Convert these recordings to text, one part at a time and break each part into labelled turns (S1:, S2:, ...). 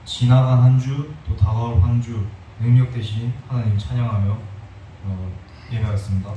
S1: 지나간 한 주, 또 다가올 한 주 능력 되신 하나님 찬양하며 예배하겠습니다.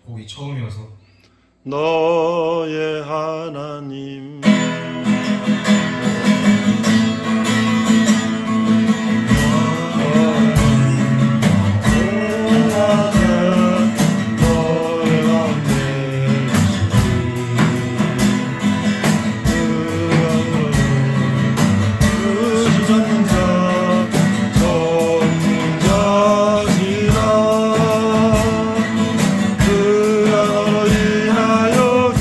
S1: 곡이 처음이어서
S2: 너의 하나님 전자지라 그가 너를 위하여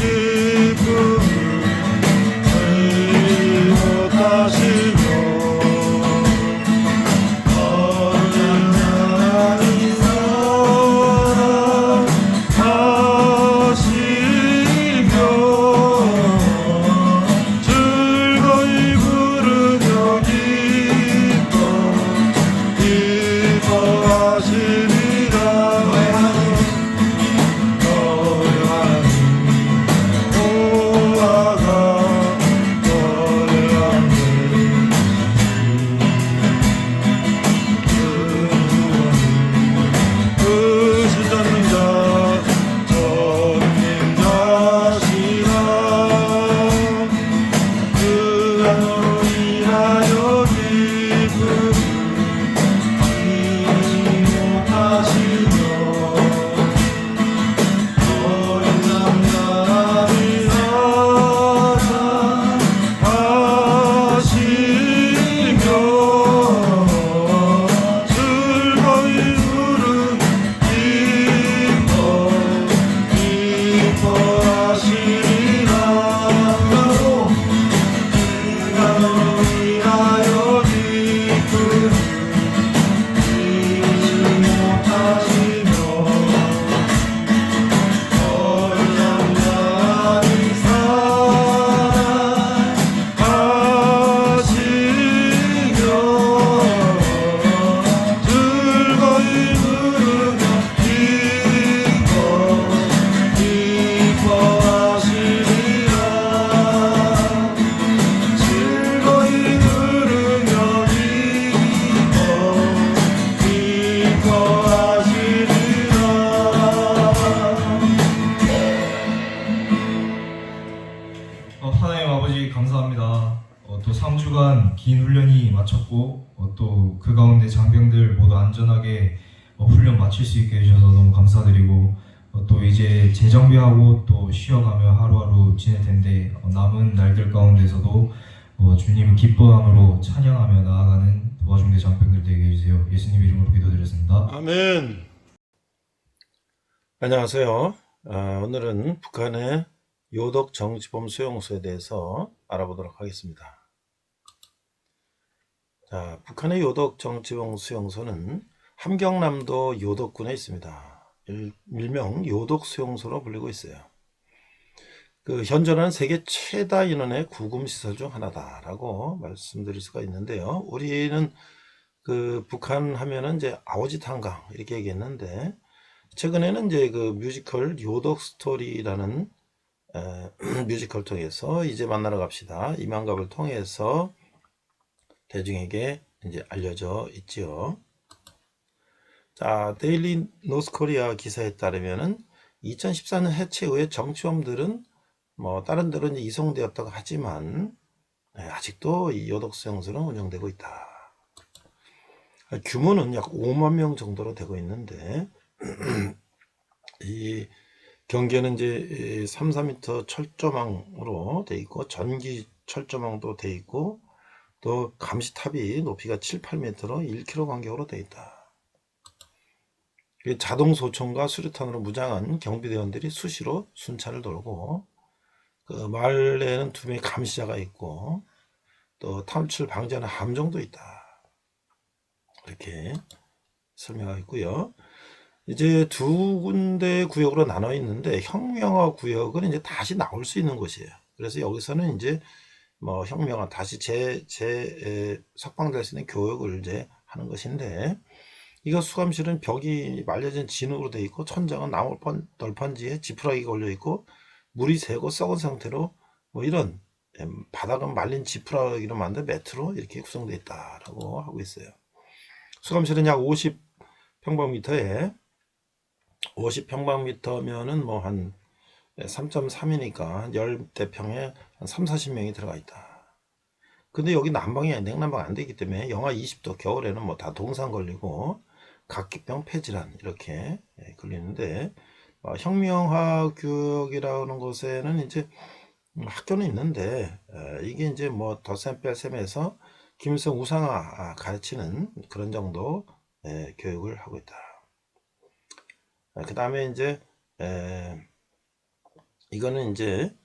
S1: 아버지 감사합니다. 또 3주간 긴 훈련이 마쳤고 또 그 가운데 장병들 모두 안전하게 훈련 마칠 수 있게 해주셔서 너무 감사드리고 또 이제 재정비하고 또 쉬어가며 하루하루 지낼 텐데 남은 날들 가운데서도 주님 기뻐함으로 찬양하며 나아가는 도와중대 장병들 되게 해주세요. 예수님 이름으로 기도드렸습니다.
S2: 아멘. 안녕하세요. 오늘은 북한의 요덕 정치범 수용소에 대해서 알아보도록 하겠습니다. 자, 북한의 요덕 정치범 수용소는 함경남도 요덕군에 있습니다. 일명 요덕 수용소로 불리고 있어요. 현존하는 세계 최다 인원의 구금시설 중 하나다라고 말씀드릴 수가 있는데요. 우리는 북한 하면은 이제 아오지 탄강 이렇게 얘기했는데, 최근에는 이제 뮤지컬 요덕 스토리라는 뮤지컬 통해서 이제 만나러 갑시다. 이만갑을 통해서 대중에게 이제 알려져 있지요. 자, 데일리 노스코리아 기사에 따르면은 2014년 해체 후에 정치범들은 다른 데로 이제 이송되었다고 하지만 아직도 이 요덕 수용소는 운영되고 있다. 규모는 약 5만 명 정도로 되고 있는데 이 경계는 이제 3, 4m 철조망으로 돼 있고 전기 철조망도 돼 있고 또 감시탑이 높이가 7, 8m로 1km 간격으로 돼 있다. 자동 소총과 수류탄으로 무장한 경비대원들이 수시로 순찰을 돌고 마을에는 2명의 감시자가 있고 또 탈출 방지하는 함정도 있다. 이렇게 설명하고 있고요. 이제 2군데 구역으로 나눠 있는데 혁명화 구역은 이제 다시 나올 수 있는 곳이에요. 그래서 여기서는 이제 혁명화 다시 석방될 수 있는 교육을 이제 하는 것인데, 이거 수감실은 벽이 말려진 진흙으로 되어 있고 천장은 나무 널판지에 지푸라기가 걸려 있고 물이 새고 썩은 상태로 이런 바닥은 말린 지푸라기로 만든 매트로 이렇게 구성되어 있다라고 하고 있어요. 수감실은 약 50평방미터에 50평방미터면은 한 3.3이니까 10대평에 한 3, 40명이 들어가 있다. 근데 여기 난방이 냉난방 안 되기 때문에 영하 20도 겨울에는 다 동상 걸리고 각기병 폐질환 이렇게 걸리는데, 혁명화 구역이라는 곳에는 이제 학교는 있는데 이게 이제 덧셈 뺄셈해서 김일성 우상화 가르치는 그런 정도 교육을 하고 있다. 그 다음에 이제 이거는 이제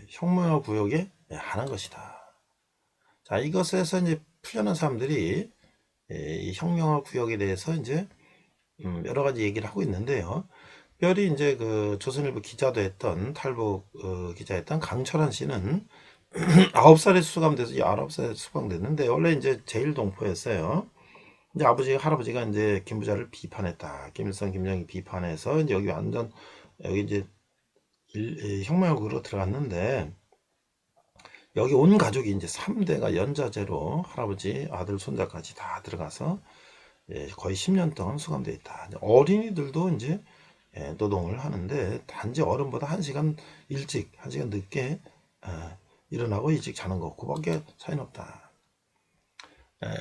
S2: 혁명화 구역에 하는 것이다. 자, 이것에서 이제 풀려난 사람들이 이 혁명화 구역에 대해서 이제 여러 가지 얘기를 하고 있는데요. 특별히 이제 조선일보 기자도 했던 탈북 기자였던 강철환 씨는 9살에 수감돼서 19살에 수방됐는데 원래 이제 제1동포였어요. 이제 할아버지가 이제 김부자를 비판했다. 김일성, 김정일 비판해서 이제 여기 완전 여기 이제 혁명구로 들어갔는데, 여기 온 가족이 이제 3대가 연좌제로 할아버지, 아들, 손자까지 다 들어가서 거의 10년 동안 수감되어 있다. 어린이들도 이제 노동을 하는데 단지 어른보다 1시간 일찍, 1시간 늦게 일어나고 일찍 자는 거, 그밖에 차이는 없다.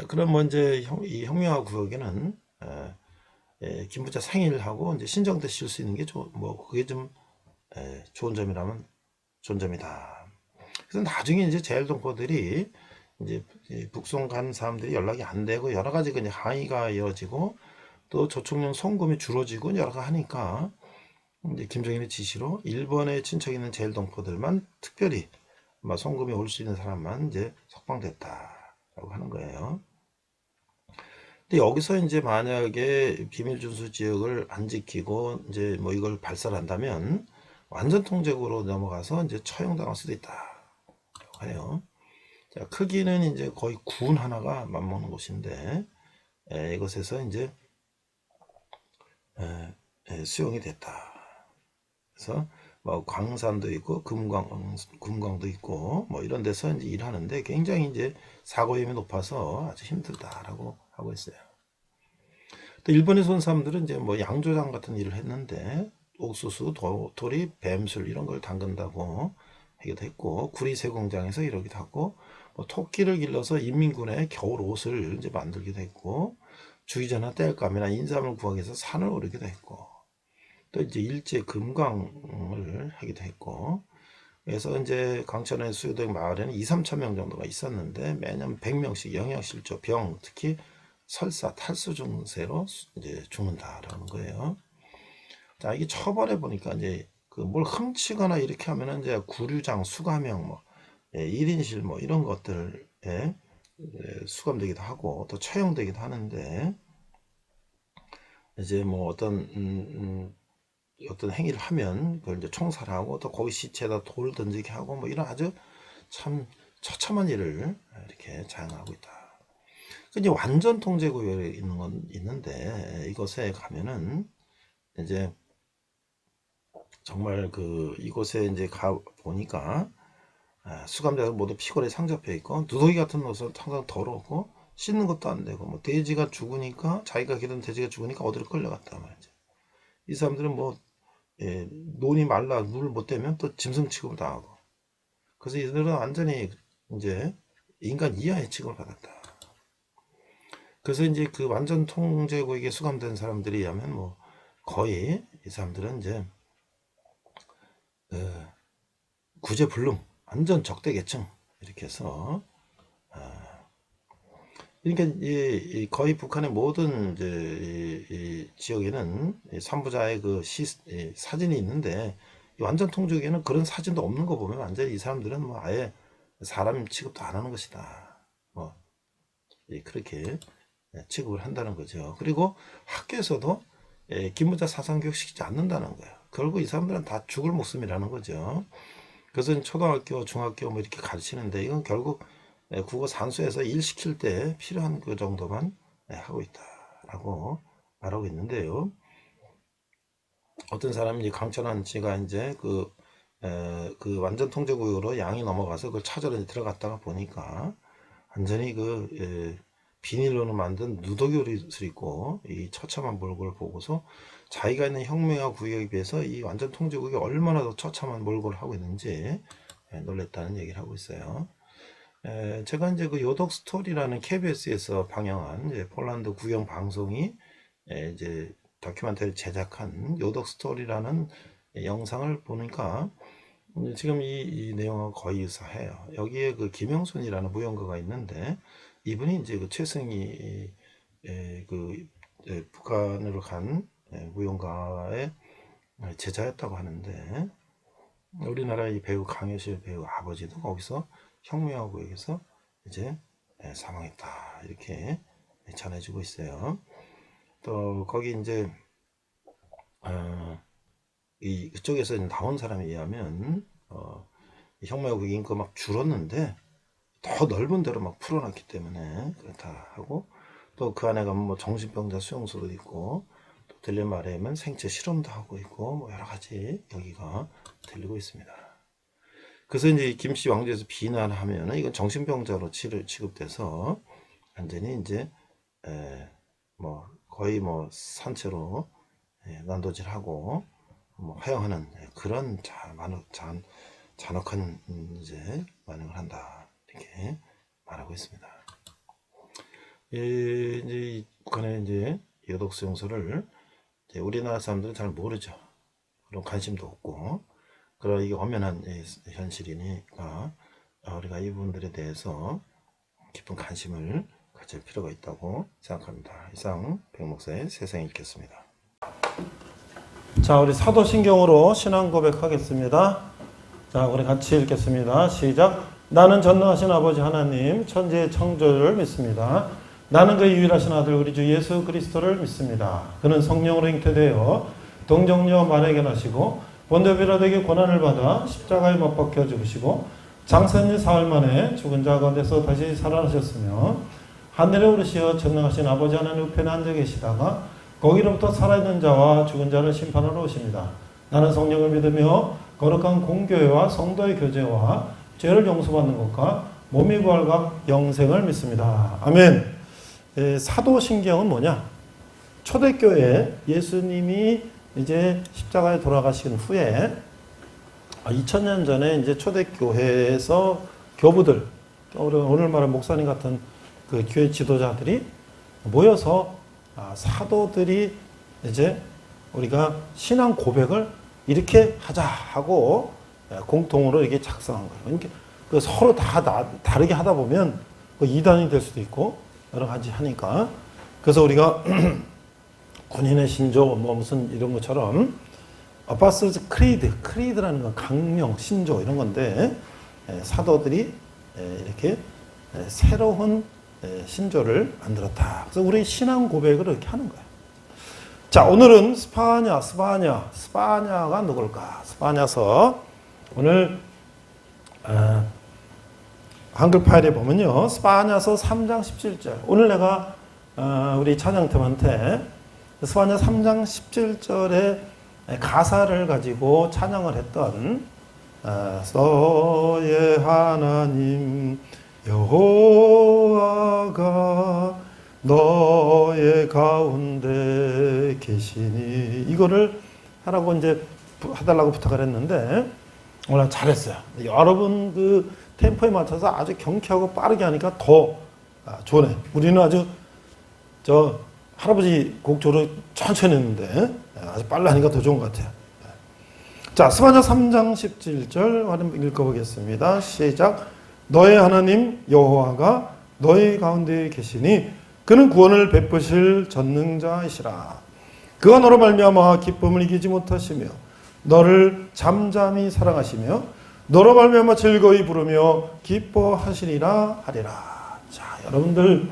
S2: 그럼 이제 이 혁명화 구역에는 김부자 생일하고 이제 신정 때 쉴 수 있는 게 그게 좀 좋은 점이라면 좋은 점이다. 그래서 나중에 이제 제일동포들이 이제 북송 간 사람들이 연락이 안 되고 여러 가지 그냥 항의가 이어지고 또 조총련 송금이 줄어지고 여러 가지 하니까 이제 김정일의 지시로 일본에 친척 있는 제일동포들만 특별히 송금이 올 수 있는 사람만 이제 석방됐다라고 하는 거예요. 근데 여기서 이제 만약에 비밀 준수 지역을 안 지키고 이제 이걸 발설한다면 완전 통제구로 넘어가서 이제 처형당할 수도 있다라고 해요. 자, 크기는 이제 거의 군 하나가 맞먹는 곳인데 이것에서 이제 수용이 됐다. 그래서 광산도 있고 금광도 있고 이런 데서 이제 일하는데 굉장히 이제 사고 위험이 높아서 아주 힘들다라고 하고 있어요. 또 일본에서 온 사람들은 이제 양조장 같은 일을 했는데 옥수수, 도리, 뱀술 이런 걸 담근다고 하기도 했고, 구리새 공장에서 이러기도 하고, 뭐 토끼를 길러서 인민군의 겨울 옷을 이제 만들기도 했고, 주의자나 땔감이나 인삼을 구하기 위해서 산을 오르기도 했고, 또 이제 일제 금강을 하기도 했고, 그래서 이제 강천의 수요동 마을에는 2, 3천 명 정도가 있었는데 매년 100명씩 영양실조, 병, 특히 설사, 탈수 증세로 이제 죽는다라는 거예요. 자, 이게 처벌해 보니까 이제 그 뭘 훔치거나 이렇게 하면은 이제 구류장, 수감형, 뭐 1인실 뭐 이런 것들에 수감되기도 하고 또 처형되기도 하는데, 이제 뭐 어떤 행위를 하면 그걸 이제 총살하고 또 거기 시체에다 돌 던지게 하고 뭐 이런 아주 참 처참한 일을 이렇게 자행하고 있다. 이제 완전 통제 구역에 있는 건 있는데, 이곳에 가면은 이제 정말 그 이곳에 이제 가 보니까 수감자들 모두 피골에 상접해 있고 누더기 같은 옷은 항상 더럽고 씻는 것도 안 되고, 뭐 돼지가 죽으니까, 자기가 기른 돼지가 죽으니까 어디로 끌려갔다 말이죠. 이 사람들은 뭐 논이 말라 물을 못 대면 또 짐승 취급을 당하고, 그래서 이들은 완전히 이제 인간 이하의 취급을 받았다. 그래서 이제 그 완전 통제구역에 수감된 사람들에 의하면 뭐 거의 이 사람들은 이제 구제불능, 완전 적대계층 이렇게 해서, 그러니까 이 거의 북한의 모든 이제 이 지역에는 산부자의 그 사진이 있는데, 이 완전 통제구역에는 그런 사진도 없는 거 보면 완전히 이 사람들은 뭐 아예 사람 취급도 안 하는 것이다. 뭐 그렇게 취급을 한다는 거죠. 그리고 학교에서도 기무자 사상교육 시키지 않는다는 거예요. 결국 이 사람들은 다 죽을 목숨이라는 거죠. 그래서 초등학교, 중학교 뭐 이렇게 가르치는데, 이건 결국 국어 산수에서 일 시킬 때 필요한 그 정도만 하고 있다라고 말하고 있는데요. 어떤 사람이 이제 강천한 씨가 이제 그 완전 통제구역으로 양이 넘어가서 그걸 찾으러 이제 들어갔다가 보니까 완전히 그 비닐로는 만든 누더기 옷을 입고 이 처참한 몰골을 보고서 자기가 있는 혁명화 구역에 비해서 이 완전 통제구역이 얼마나 더 처참한 몰골을 하고 있는지 놀랬다는 얘기를 하고 있어요. 제가 이제 그 요독 스토리라는 KBS에서 방영한 이제 폴란드 구경 방송이 이제 다큐멘터리를 제작한 요독 스토리라는 영상을 보니까 지금 이 내용은 거의 유사해요. 여기에 그 김영순이라는 무용가가 있는데, 이분이 이제 그 최승희 그 북한으로 간 무용가의 제자였다고 하는데, 우리나라의 배우 강효실 배우 아버지도 거기서 혁명화 구역에서 이제 사망했다 이렇게 전해지고 있어요. 또 거기 이제 그쪽에서 나온 사람에 의하면 혁명화 구역 인구가 막 줄었는데 더 넓은 데로 막 풀어놨기 때문에 그렇다 하고, 또 그 안에 가면 뭐 정신병자 수용소도 있고, 또 들린 말에 의하면 생체 실험도 하고 있고, 뭐 여러 가지 여기가 들리고 있습니다. 그래서 이제 김씨 왕조에서 비난하면은 이건 정신병자로 취급돼서 완전히 이제 뭐 거의 뭐 산채로 난도질하고 뭐 허용하는 그런 잔혹한 이제 반응을 한다 이렇게 말하고 있습니다. 이제 북한의 이제 요독 수용소를 이제 우리나라 사람들은 잘 모르죠. 그런 관심도 없고, 그런 이게 엄연한 현실이니까 우리가 이분들에 대해서 깊은 관심을 가질 필요가 있다고 생각합니다. 이상 백목사의 세상에 읽겠습니다. 자, 우리 사도신경으로 신앙 고백하겠습니다. 자, 우리 같이 읽겠습니다. 시작. 나는 전능하신 아버지 하나님 천지의 창조주를 믿습니다. 나는 그의 유일하신 아들 우리 주 예수 그리스도를 믿습니다. 그는 성령으로 잉태되어 동정녀 마리아에게 나시고 본디오 빌라도에게 고난을 받아 십자가에 못 박혀 죽으시고 장사한 지 사흘 만에 죽은 자 가운데서 다시 살아나셨으며 하늘에 오르시어 전능하신 아버지 하나님 우편에 앉아 계시다가 거기로부터 살아있는 자와 죽은 자를 심판하러 오십니다. 나는 성령을 믿으며 거룩한 공교회와 성도의 교제와 죄를 용서받는 것과 몸이 부활과 영생을 믿습니다. 아멘. 사도신경은 뭐냐? 초대교회 예수님이 이제 십자가에 돌아가신 후에 2000년 전에 이제 초대교회에서 교부들, 오늘 말한 목사님 같은 그 교회 지도자들이 모여서 사도들이 이제 우리가 신앙 고백을 이렇게 하자 하고 공통으로 이렇게 작성한 거예요. 그러니까 그 서로 다 다르게 하다 보면 그 이단이 될 수도 있고 여러 가지 하니까 그래서 우리가 군인의 신조 뭐 무슨 이런 것처럼 아파스스 크리드라는 건 강명, 신조 이런 건데 사도들이 이렇게 새로운 신조를 만들었다. 그래서 우리 신앙 고백을 이렇게 하는 거예요. 자, 오늘은 스바냐가 누굴까? 스바냐서 오늘 한글 파일에 보면요, 스바냐서 3장 17절. 오늘 내가 우리 찬양팀한테 스바냐 3장 17절에 가사를 가지고 찬양을 했던 너의 하나님 여호와가 너의 가운데 계시니 이거를 하라고 이제 해달라고 부탁을 했는데 오늘 잘했어요. 여러분 그 템포에 맞춰서 아주 경쾌하고 빠르게 하니까 더 좋네. 우리는 아주 저 할아버지 곡조를 천천히 했는데 아주 빨리 하니까 더 좋은 것 같아요. 자, 스바냐 3장 17절 한번 읽어보겠습니다. 시작. 너의 하나님 여호와가 너의 가운데 계시니 그는 구원을 베푸실 전능자이시라. 그가 너로 말미암아 기쁨을 이기지 못하시며 너를 잠잠히 사랑하시며 너로 말미암아 즐거이 부르며 기뻐하시리라 하리라. 자, 여러분들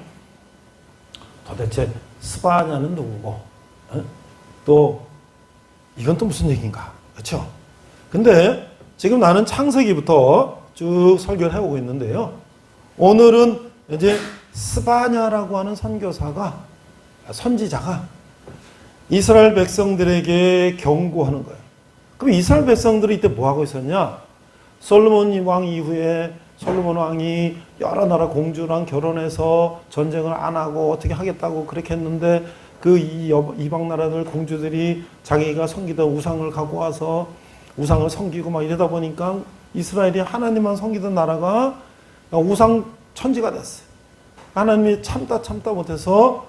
S2: 도대체 스바냐는 누구고 또 이건 또 무슨 얘기인가? 그렇죠? 근데 지금 나는 창세기부터 쭉 설교를 해오고 있는데요. 오늘은 이제 스바냐라고 하는 선지자가 이스라엘 백성들에게 경고하는 거예요. 그럼 이스라엘 백성들이 이때 뭐 하고 있었냐? 솔로몬 왕 이후에 솔로몬 왕이 여러 나라 공주랑 결혼해서 전쟁을 안 하고 어떻게 하겠다고 그렇게 했는데 그 이방 나라들 공주들이 자기가 섬기던 우상을 갖고 와서 우상을 섬기고 막 이러다 보니까 이스라엘이 하나님만 섬기던 나라가 우상 천지가 됐어요. 하나님이 참다 못해서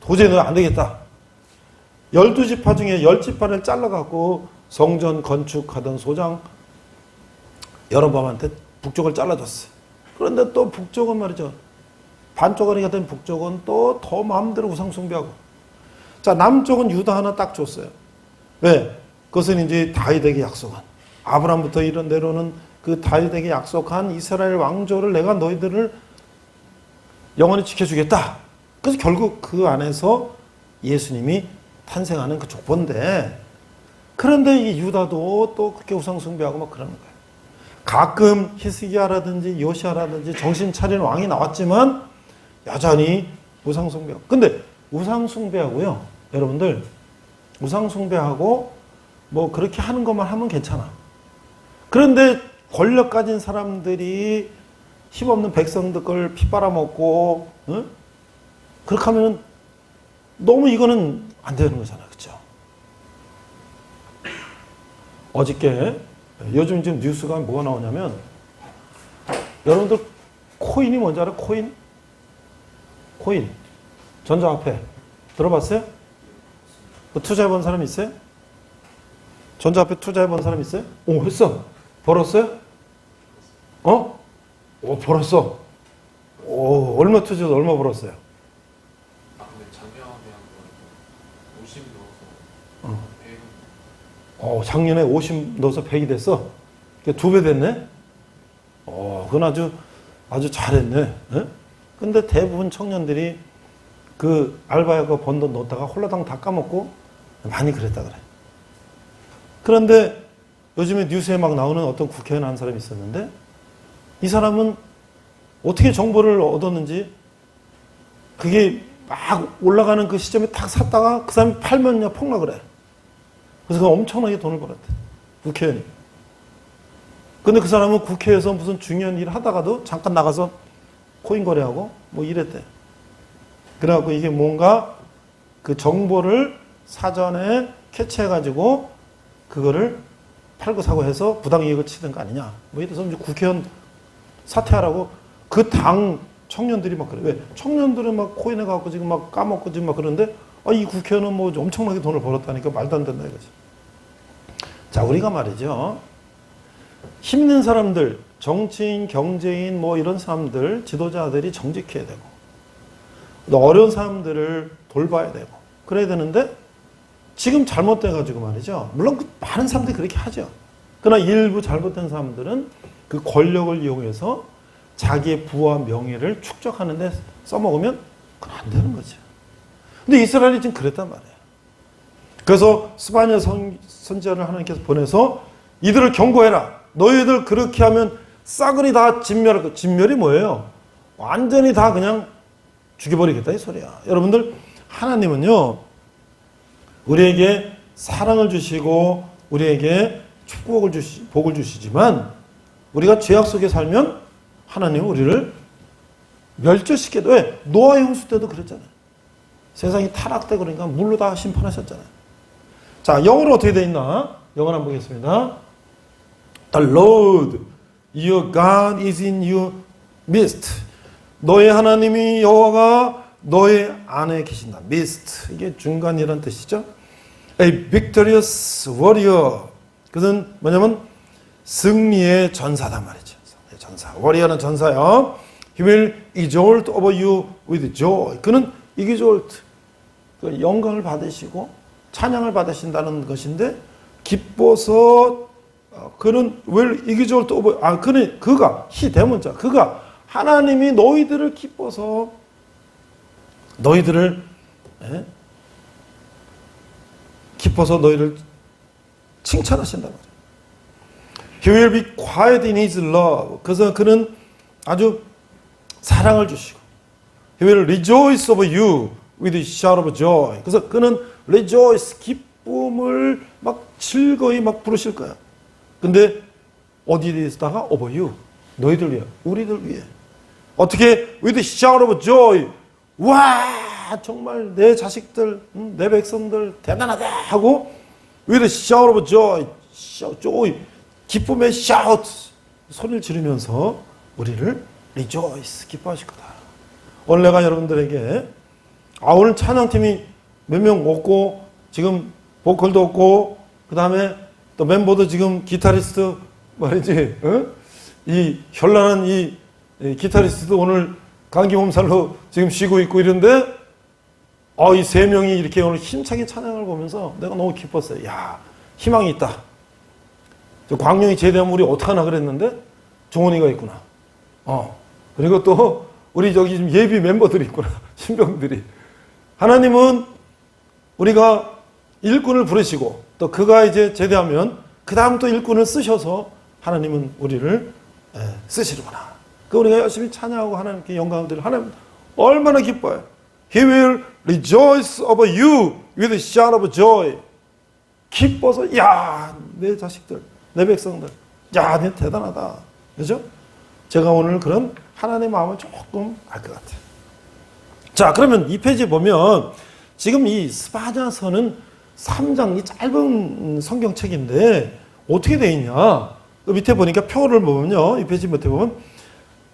S2: 도저히 안 되겠다. 12지파 중에 10지파를 잘라갖고 성전 건축하던 소장 여로보암한테 북쪽을 잘라줬어요. 그런데 또 북쪽은 말이죠. 반쪽아리가 된 북쪽은 또 더 마음대로 우상 숭배하고. 자, 남쪽은 유다 하나 딱 줬어요. 왜? 그것은 이제 다윗에게 약속한 아브라함부터 이런 내려오는 그 다윗에게 약속한 이스라엘 왕조를 내가 너희들을 영원히 지켜주겠다. 그래서 결국 그 안에서 예수님이 탄생하는 그 족보인데 그런데 이 유다도 또 그렇게 우상 숭배하고 막 그러는 거예요. 가끔 히스기야라든지 요시야라든지 정신 차린 왕이 나왔지만 여전히 우상 숭배하고. 근데 우상 숭배하고요, 여러분들 우상 숭배하고 뭐 그렇게 하는 것만 하면 괜찮아. 그런데 권력 가진 사람들이 힘없는 백성들 걸 피 빨아먹고 그렇게 하면 너무 이거는 안 되는 거잖아. 그렇죠? 어저께 요즘 지금 뉴스가 뭐가 나오냐면 여러분들 코인이 뭔지 알아요? 코인 전자화폐 들어봤어요? 뭐 투자해본 사람 있어요? 전자화폐 투자해본 사람 있어요? 오, 했어. 벌었어요? 오, 벌었어. 오, 얼마 투자해서 얼마 벌었어요?
S3: 근데 작년에 한번 50 넣어서 100.
S2: 작년에 50 넣어서 100이 됐어? 2배 됐네? 그건 아주 잘했네. 예? 근데 대부분 청년들이 그 알바하고 번 돈 넣었다가 홀라당 다 까먹고 많이 그랬다 그래. 그런데 요즘에 뉴스에 막 나오는 어떤 국회의원 한 사람이 있었는데 이 사람은 어떻게 정보를 얻었는지 그게 막 올라가는 그 시점에 딱 샀다가 그 사람이 팔면요 폭락을 해. 그래서 그 엄청나게 돈을 벌었대. 국회의원이. 근데 그 사람은 국회에서 무슨 중요한 일 하다가도 잠깐 나가서 코인 거래하고 뭐 이랬대. 그래갖고 이게 뭔가 그 정보를 사전에 캐치해가지고 그거를 팔고 사고 해서 부당이익을 치는 거 아니냐. 뭐 이래서 이제 국회의원 사퇴하라고 그 당 청년들이 막 그래. 왜? 청년들은 막 코인에 갖고 지금 막 까먹고 지금 막 그러는데 이 국회의원은 뭐 엄청나게 돈을 벌었다니까 말도 안 된다 이거지. 자, 우리가 말이죠. 힘 있는 사람들, 정치인, 경제인 뭐 이런 사람들, 지도자들이 정직해야 되고 또 어려운 사람들을 돌봐야 되고 그래야 되는데 지금 잘못돼가지고 말이죠. 물론 많은 사람들이 그렇게 하죠. 그러나 일부 잘못된 사람들은 그 권력을 이용해서 자기의 부와 명예를 축적하는 데 써먹으면 그건 안 되는 거죠. 근데 이스라엘이 지금 그랬단 말이에요. 그래서 스바냐 선지자를 하나님께서 보내서 이들을 경고해라. 너희들 그렇게 하면 싸그리 다 진멸할 거. 진멸이 뭐예요? 완전히 다 그냥 죽여버리겠다 이 소리야. 여러분들 하나님은요. 우리에게 사랑을 주시고 우리에게 축복을 복을 주시지만 우리가 죄악 속에 살면 하나님은 우리를 멸절시켜도 왜? 노아의 홍수 때도 그랬잖아요. 세상이 타락되고 그러니까 물로 다 심판하셨잖아요. 자, 영어로 어떻게 되어 있나? 영어로 한번 보겠습니다. The Lord, your God is in your midst. 너의 하나님이 여호와가 너의 안에 계신다. midst. 이게 중간이라는 뜻이죠. A victorious warrior. 그것은 뭐냐면 승리의 전사단 말이죠. 전사. warrior는 전사요. He will exalt over you with joy. 그는 exalt. 영광을 받으시고 찬양을 받으신다는 것인데 기뻐서 그는 will exalt over 그가 he 대문자 그가 하나님이 너희들을 기뻐서 너희들을 칭찬하신다 말이에요. He will be quiet in his love. 그래서 그는 아주 사랑을 주시고 He will rejoice over you with a shout of joy. 그래서 그는 rejoice, 기쁨을 막 즐거이 막 부르실 거야. 근데 어디에다가 over you, 너희들 위해, 우리들 위해. 어떻게 with a shout of joy. 와, 정말 내 자식들, 내 백성들 대단하다 하고 with a shout of joy, joy, 기쁨의 shout, 소리를 지르면서 우리를 rejoice, 기뻐하실 거다. 오늘 내가 여러분들에게 오늘 찬양팀이 몇 명 없고 지금 보컬도 없고 그 다음에 또 멤버도 지금 기타리스트 말이지 이 현란한 이 기타리스트도 오늘 감기 몸살로 지금 쉬고 있고 이런데 이 세 명이 이렇게 오늘 힘차게 찬양을 보면서 내가 너무 기뻤어요. 야, 희망이 있다. 저 광명이 제대하면 우리 어떡하나 그랬는데 종원이가 있구나. 그리고 또 우리 저기 지금 예비 멤버들이 있구나. 신병들이. 하나님은 우리가 일꾼을 부르시고 또 그가 이제 제대하면 그 다음 또 일꾼을 쓰셔서 하나님은 우리를 쓰시는구나. 그 우리가 열심히 찬양하고 하나님께 영광을 드리고 하나님 얼마나 기뻐요. He will rejoice over you with a shout of joy. 기뻐서 야, 내 자식들, 내 백성들, 야, 내 대단하다. 그죠? 제가 오늘 그런 하나님의 마음을 조금 알 것 같아요. 자, 그러면 이 페이지 보면 지금 이 스바냐서는 3장 이 짧은 성경책인데 어떻게 되어 있냐? 그 밑에 보니까 표를 보면요. 이 페이지 밑에 보면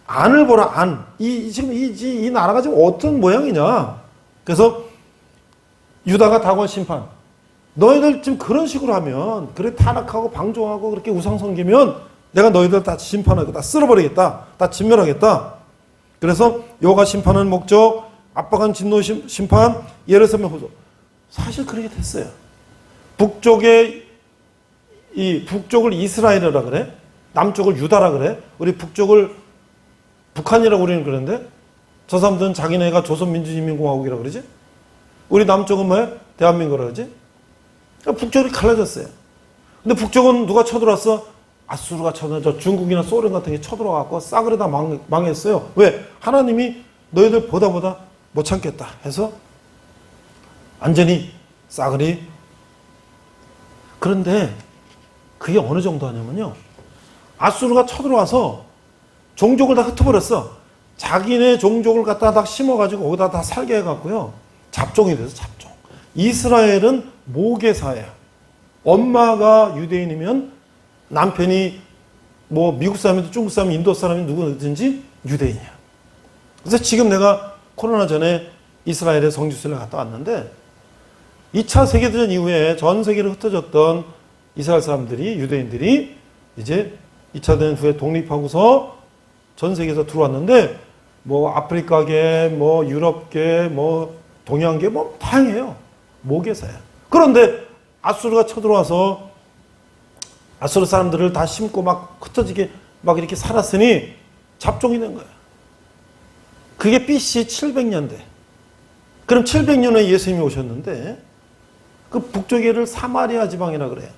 S2: 안을 보라, 안. 지금 이 나라가 지금 어떤 모양이냐? 그래서 유다가 다곤 심판. 너희들 지금 그런 식으로 하면, 그래 타락하고 방종하고 그렇게 우상 섬기면 내가 너희들 다 심판하고 다 쓸어버리겠다. 다 진멸하겠다. 그래서 여호와 심판하는 목적, 압박한 진노 심판, 예루살렘 호소. 사실 그렇게 됐어요. 북쪽을 이스라엘이라 그래. 남쪽을 유다라 그래. 우리 북쪽을 북한이라고 우리는 그러는데 저 사람들은 자기네가 조선민주인민공화국이라고 그러지. 우리 남쪽은 뭐야? 대한민국이라고 그러지. 그러니까 북쪽이 갈라졌어요. 근데 북쪽은 누가 쳐들어왔어? 아수르가 쳐들어왔어. 중국이나 소련 같은 게 쳐들어와갖고 싸그리 다 망했어요. 왜? 하나님이 너희들 보다 못 참겠다 해서 완전히 싸그리. 그런데 그게 어느 정도 하냐면요. 아수르가 쳐들어와서 종족을 다 흩어버렸어. 자기네 종족을 갖다 다 심어가지고 거기다 다 살게 해갖고요. 잡종이 돼서 잡종. 이스라엘은 모계사예요. 엄마가 유대인이면 남편이 뭐 미국 사람이든 중국 사람이든 인도 사람이든 누구든지 유대인이야. 그래서 지금 내가 코로나 전에 이스라엘에 성지순례 갔다 왔는데 2차 세계대전 이후에 전 세계로 흩어졌던 이스라엘 사람들이, 유대인들이 이제 2차 대전 후에 독립하고서 전 세계에서 들어왔는데 뭐 아프리카계, 뭐 유럽계, 뭐 동양계 뭐 다양해요. 모계사야. 그런데 아수르가 쳐들어와서 아수르 사람들을 다 심고 막 흩어지게 막 이렇게 살았으니 잡종이 된 거야. 그게 BC 700년대. 그럼 700년에 예수님이 오셨는데 그 북쪽에를 사마리아 지방이라 그래요.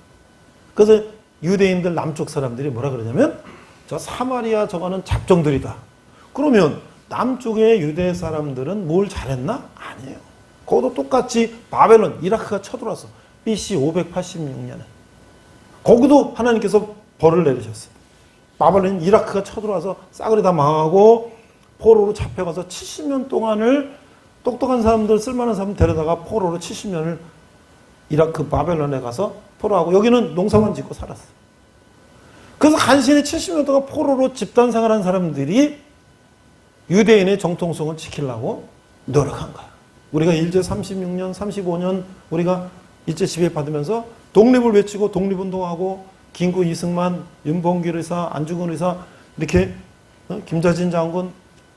S2: 그래서 유대인들 남쪽 사람들이 뭐라 그러냐면 저 사마리아 저거는 잡종들이다. 그러면 남쪽의 유대 사람들은 뭘 잘했나? 아니에요. 거기도 똑같이 바벨론, 이라크가 쳐들어왔어. BC 586년에. 거기도 하나님께서 벌을 내리셨어요. 바벨론, 이라크가 쳐들어와서 싸그리 다 망하고 포로로 잡혀가서 70년 동안을 똑똑한 사람들, 쓸만한 사람들 데려다가 포로로 70년을 이라크 바벨론에 가서 포로하고 여기는 농사만 짓고 살았어. 그래서 간신히 70년 동안 포로로 집단 생활한 사람들이 유대인의 정통성을 지키려고 노력한 거야. 우리가 일제 36년, 35년 우리가 일제 지배 받으면서 독립을 외치고 독립운동하고 김구 이승만, 윤봉길 의사, 안중근 의사 이렇게 김자진 장군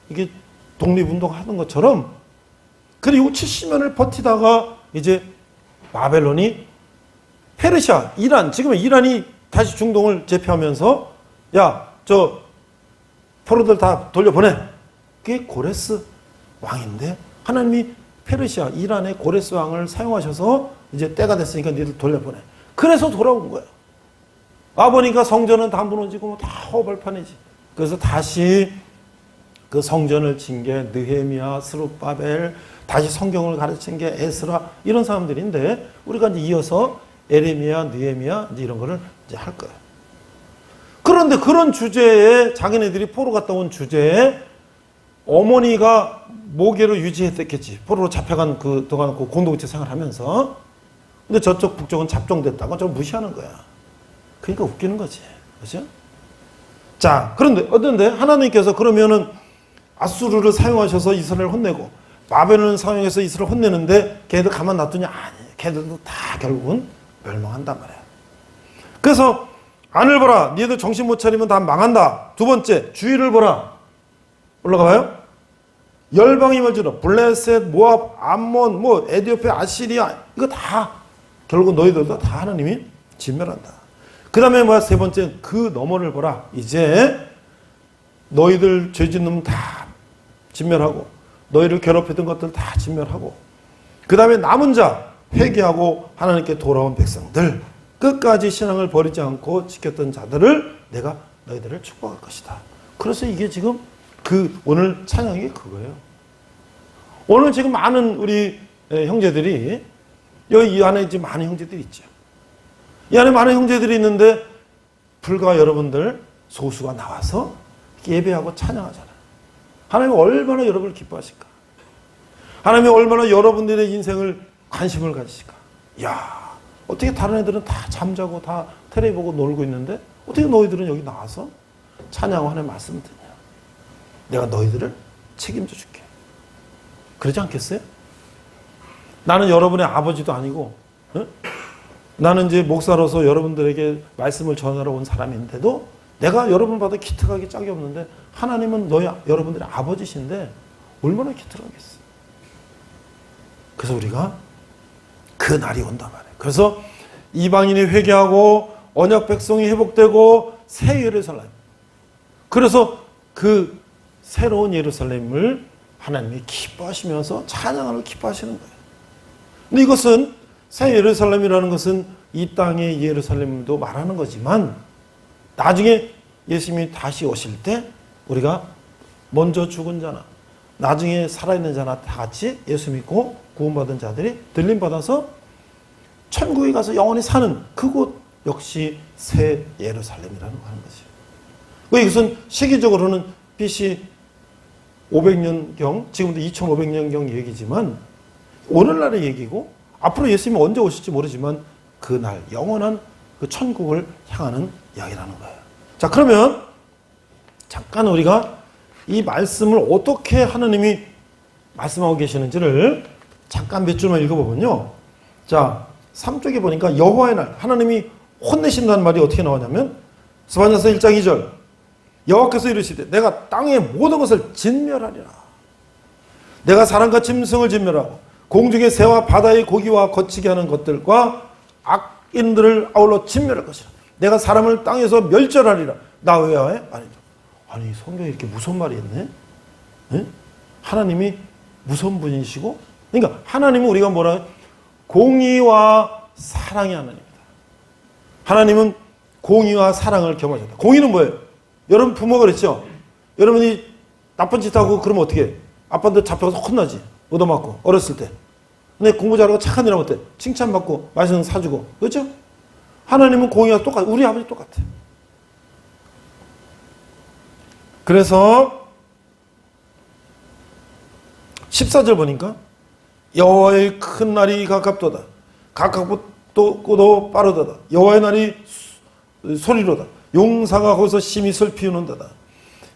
S2: 이게 독립운동하는 것처럼 그리고 70년을 버티다가 이제 바벨론이 페르시아, 이란, 지금 이란이 다시 중동을 제패하면서 야, 저 포로들 다 돌려보내. 그게 고레스 왕인데 하나님이 페르시아, 이란의 고레스 왕을 사용하셔서 이제 때가 됐으니까 니들 돌려보내. 그래서 돌아온 거예요. 와보니까 성전은 다 무너지고 다 허벌판이지. 그래서 다시 그 성전을 진 게 느헤미야, 스룹바벨, 다시 성경을 가르친 게 에스라 이런 사람들인데 우리가 이제 이어서 에레미야, 느헤미야 이제 이런 거를 이제 할 거예요. 그런데 그런 주제에 자기네들이 포로 갔다 온 주제에 어머니가 모계로 유지했겠지. 포로로 잡혀간 그 동안 그 공동체 생활하면서. 근데 저쪽 북쪽은 잡종됐다고 좀 무시하는 거야. 그러니까 웃기는 거지. 그렇죠? 자, 그런데 어떤데 하나님께서 그러면은 아수르를 사용하셔서 이스라엘을 혼내고 바벨론을 사용해서 이스라엘을 혼내는데 걔들 가만 놔두냐? 아니, 걔들도 다 결국은 멸망한단 말이야. 그래서 안을 보라. 니들 정신 못 차리면 다 망한다. 두 번째, 주위를 보라. 올라가봐요. 열방이 멸절하. 블레셋, 모압, 암몬, 뭐 에디오피아, 아시리아 이거 다 결국 너희들도 다 하나님이 진멸한다. 그 다음에 뭐야? 세 번째, 그 너머를 보라. 이제 너희들 죄 짓는 놈 다 진멸하고 너희를 괴롭히던 것들 다 진멸하고 그 다음에 남은 자 회개하고 하나님께 돌아온 백성들 끝까지 신앙을 버리지 않고 지켰던 자들을 내가 너희들을 축복할 것이다. 그래서 이게 지금 그 오늘 찬양이 그거예요. 오늘 지금 많은 우리 형제들이 여기 이 안에 지금 많은 형제들이 있죠. 이 안에 많은 형제들이 있는데 불과 여러분들 소수가 나와서 예배하고 찬양하잖아요. 하나님이 얼마나 여러분을 기뻐하실까? 하나님이 얼마나 여러분들의 인생을 관심을 가지실까? 야, 어떻게 다른 애들은 다 잠자고 다 텔레비 보고 놀고 있는데 어떻게 너희들은 여기 나와서 찬양하고 하나님의 말씀을 듣냐? 내가 너희들을 책임져 줄게. 그러지 않겠어요? 나는 여러분의 아버지도 아니고 나는 이제 목사로서 여러분들에게 말씀을 전하러 온 사람인데도 내가 여러분보다 기특하게 짝이 없는데 하나님은 여러분들의 아버지신데 얼마나 기특하겠어. 그래서 우리가 그 날이 온단 말이에요. 그래서 이방인이 회개하고 언약 백성이 회복되고 새 예루살렘. 그래서 그 새로운 예루살렘을 하나님이 기뻐하시면서 찬양을 기뻐하시는 거예요. 근데 이것은 새 예루살렘이라는 것은 이 땅의 예루살렘도 말하는 거지만 나중에 예수님이 다시 오실 때 우리가 먼저 죽은 자나 나중에 살아있는 자나 다 같이 예수 믿고 구원받은 자들이 들림받아서 천국에 가서 영원히 사는 그곳 역시 새 예루살렘이라는 거 하는 거죠. 이것은 시기적으로는 BC 500년경, 지금도 2500년경 얘기지만 오늘날의 얘기고 앞으로 예수님이 언제 오실지 모르지만 그날 영원한 그 천국을 향하는 이야기라는 거예요. 자, 그러면 잠깐 우리가 이 말씀을 어떻게 하나님이 말씀하고 계시는지를 잠깐 몇 줄만 읽어보면요. 자, 3쪽에 보니까 여호와의 날, 하나님이 혼내신다는 말이 어떻게 나오냐면 스바냐서 1장 2절, 여호와께서 이르시되 내가 땅의 모든 것을 진멸하리라. 내가 사람과 짐승을 진멸하고 공중의 새와 바다의 고기와 거치게 하는 것들과 악인들을 아울러 진멸할 것이라. 내가 사람을 땅에서 멸절하리라. 나 외아의 아니죠. 아니, 성경에 이렇게 무서운 말이 있네. 네? 하나님이 무서운 분이시고, 그러니까 하나님은 우리가 뭐라 해요? 공의와 사랑의 하나님입니다. 하나님은 공의와 사랑을 겸하셨다. 공의는 뭐예요? 여러분 부모가 그랬죠? 여러분이 나쁜 짓 하고 그러면 어떻게 해? 아빠한테 잡혀서 혼나지. 얻어맞고 어렸을 때. 근데 공부 잘하고 착한 일 하면 어때? 칭찬받고 맛있는 거 사주고. 그렇죠? 하나님은 공의와 똑같아. 우리 아버지 똑같아. 그래서 14절 보니까 여호와의 큰 날이 가깝도다. 가깝고도 빠르도다. 여호와의 날이 소리로다. 용사가 거기서 심히 슬피우는도다.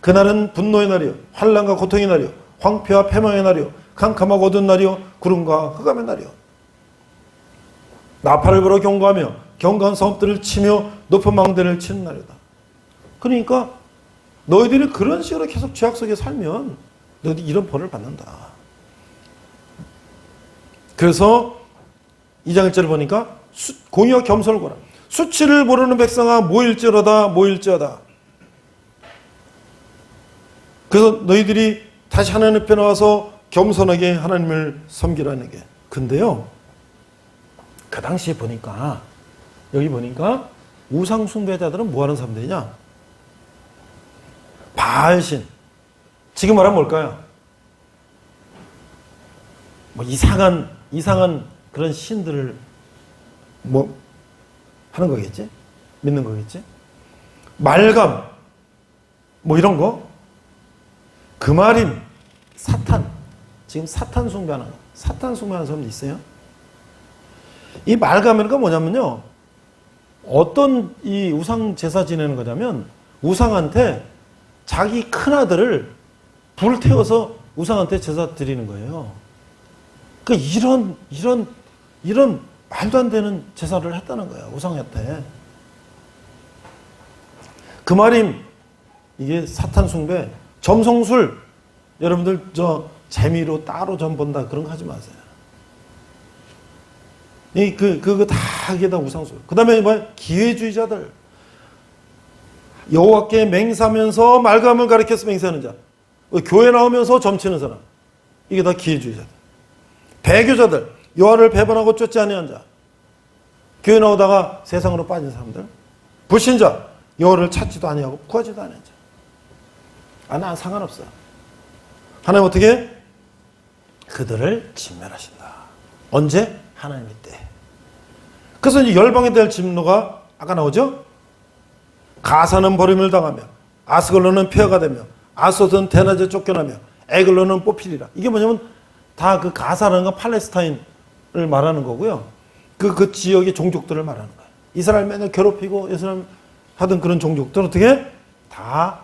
S2: 그날은 분노의 날이요 환난과 고통의 날이요 황폐와 패망의 날이요 캄캄하고 어두운 날이요 구름과 흑암의 날이요 나팔을 불어 경고하며 견고한 성읍들을 치며 높은 망대를 치는 날이다. 그러니까 너희들이 그런 식으로 계속 죄악 속에 살면 너희들이 이런 벌을 받는다. 그래서 2장 1절을 보니까 공의와 겸손을 구하라. 수치를 모르는 백성아 모일지어다 모일지어다. 그래서 너희들이 다시 하나님 앞에 나와서 겸손하게 하나님을 섬기라는 게. 근데요, 그 당시에 보니까 여기 보니까 우상 숭배자들은 뭐 하는 사람들이냐? 바알신. 지금 말하면 뭘까요? 뭐 이상한 그런 신들을 뭐 하는 거겠지? 믿는 거겠지? 말감 뭐 이런 거? 금아림, 사탄. 지금 사탄 숭배하는 거. 사탄 숭배하는 사람도 있어요? 이 말감이가 뭐냐면요, 어떤 이 우상 제사 지내는 거냐면 우상한테 자기 큰아들을 불태워서 우상한테 제사 드리는 거예요. 그 이런 말도 안 되는 제사를 했다는 거야, 우상한테. 금아림, 이게 사탄 숭배. 점성술, 여러분들 저 재미로 따로 점 본다 그런 거 하지 마세요. 그거 다 이게 다 우상술. 그 다음에 뭐야? 기회주의자들. 여호와께 맹세하면서 말감을 가리켜서 맹세하는 자. 교회 나오면서 점치는 사람. 이게 다 기회주의자들. 배교자들. 여호와를 배반하고 쫓지 아니한 자. 교회 나오다가 세상으로 빠진 사람들. 불신자. 여호와를 찾지도 아니하고 구하지도 아니한 자. 난 상관없어. 하나님 어떻게? 그들을 진멸하신다. 언제? 하나님의 때. 그래서 이제 열방에 대한 진노가 아까 나오죠? 가사는 버림을 당하며 아스글론은 폐허가 되며 아소드는 대낮에 쫓겨나며 에글론은 뽑히리라. 이게 뭐냐면 다 그 가사라는 건 팔레스타인을 말하는 거고요. 그 지역의 종족들을 말하는 거예요. 이스라엘 맨날 괴롭히고 이스라엘 하던 그런 종족들 어떻게? 다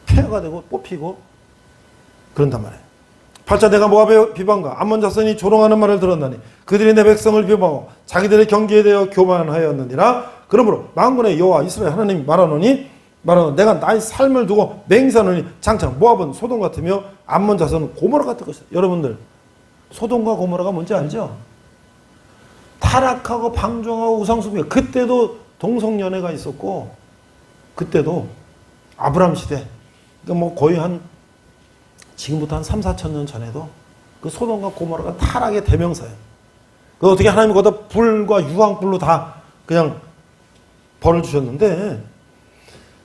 S2: 폐허가 되고 뽑히고 그런단 말이에요. 8자 내가 모압의 비방과 암몬 자손이 조롱하는 말을 들었나니 그들이 내 백성을 비방하고 자기들의 경계에 대하여 교만하였느니라. 그러므로 만군의 여호와 이스라엘 하나님이 말하노니 내가 나의 삶을 두고 맹세하노니 장차 모압은 소돔 같으며 암몬 자손은 고모라 같을 것이다. 여러분들 소돔과 고모라가 뭔지 알죠? 타락하고 방종하고 우상숭배. 그때도 동성연애가 있었고 그때도 아브라함 시대, 그러니까 뭐 거의 한 지금부터 한 3, 4천 년 전에도 그 소돔과 고모라가 타락의 대명사예요. 그 어떻게 하나님이 거기다 불과 유황불로 다 그냥 벌을 주셨는데,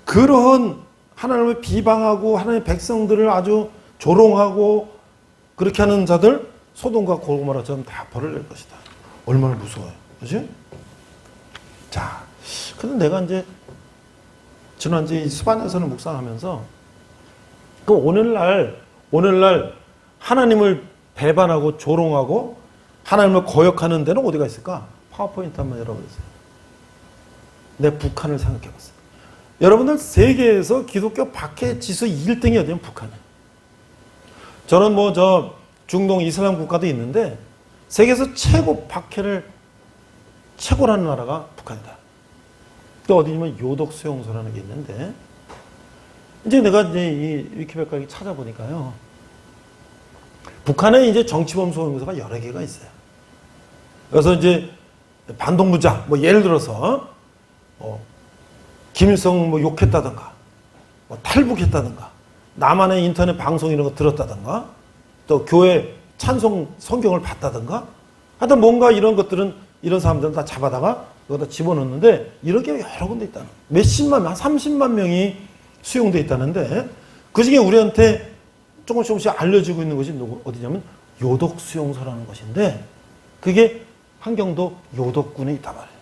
S2: 그러한 하나님을 비방하고 하나님의 백성들을 아주 조롱하고 그렇게 하는 자들, 소돔과 고모라처럼 다 벌을 낼 것이다. 얼마나 무서워요. 그렇지? 자, 그래서 내가 이제 지난주에 스바냐서를 묵상하면서 그 오늘날 하나님을 배반하고 조롱하고 하나님을 거역하는 데는 어디가 있을까? 파워포인트 한번 열어보세요. 내 북한을 생각해 봤어요. 여러분들 세계에서 기독교 박해 지수 1등이 어디냐면 북한이에요. 저는 뭐 저 중동 이슬람 국가도 있는데 세계에서 최고 박해를 최고라는 나라가 북한이다. 또 어디냐면 요독 수용소라는 게 있는데 이제 내가 이제 이 위키백과를 찾아보니까요. 북한에 이제 정치범 수용소가 여러 개가 있어요. 그래서 이제 반동부자 뭐 예를 들어서 김일성 뭐 욕했다든가 뭐 탈북했다든가 남한의 인터넷 방송 이런 거 들었다든가 또 교회 찬송 성경을 봤다든가 하여튼 뭔가 이런 것들은 이런 사람들은 다 잡아다가 여기다 집어넣는데 이런 게 여러 군데 있다는 몇십만 명, 한 30만 명이 수용돼 있다는데 그중에 우리한테 조금씩 알려지고 있는 것이 어디냐면 요독 수용소라는 것인데 그게 한경도 요독군에 있단 말이에요.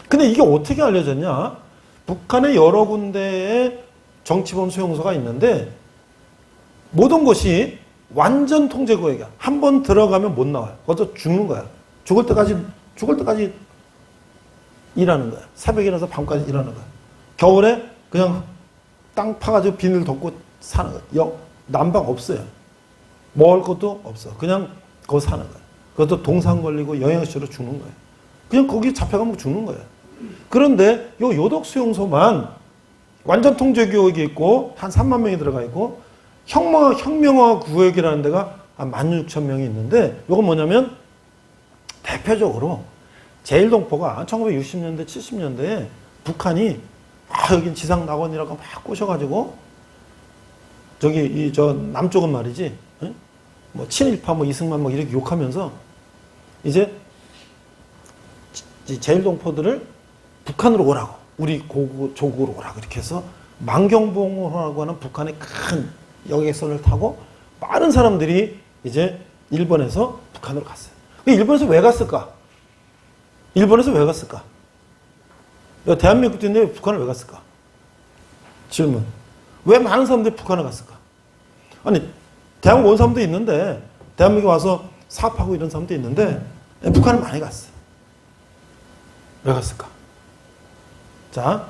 S2: 근데 이게 어떻게 알려졌냐? 북한의 여러 군데에 정치범 수용소가 있는데 모든 것이 완전 통제구역이야. 한 번 들어가면 못 나와요. 거기서 죽는 거야. 죽을 때까지 일하는 거야. 새벽에 일어나서 밤까지 일하는 거야. 겨울에 그냥 땅 파가지고 비닐 덮고 사는 거야. 난방 없어요. 먹을 것도 없어. 그냥 거기 사는 거야. 그것도 동상 걸리고 영양실로 죽는 거예요. 그냥 거기 잡혀가면 죽는 거예요. 그런데 요 요독 수용소만 완전 통제 구역이 있고 한 3만 명이 들어가 있고 혁명화 구역이라는 데가 한 16,000명이 있는데 요건 뭐냐면 대표적으로 제일동포가 1960년대 70년대에 북한이 여긴 지상낙원이라고 막 꼬셔가지고 저기 저 남쪽은 말이지 뭐 친일파 뭐 이승만 뭐 이렇게 욕하면서 이제 제일동포들을 북한으로 오라고 우리 조국으로 오라고 이렇게 해서 만경봉호라고 하는 북한의 큰 여객선을 타고 많은 사람들이 이제 일본에서 북한으로 갔어요. 일본에서 왜 갔을까? 일본에서 왜 갔을까? 대한민국도 있는데 북한을 왜 갔을까? 질문. 왜 많은 사람들이 북한을 갔을까? 아니 대한민국 온 사람도 있는데 대한민국에 와서 사업하고 이런 사람도 있는데 북한을 많이 갔어요. 왜 갔을까? 자,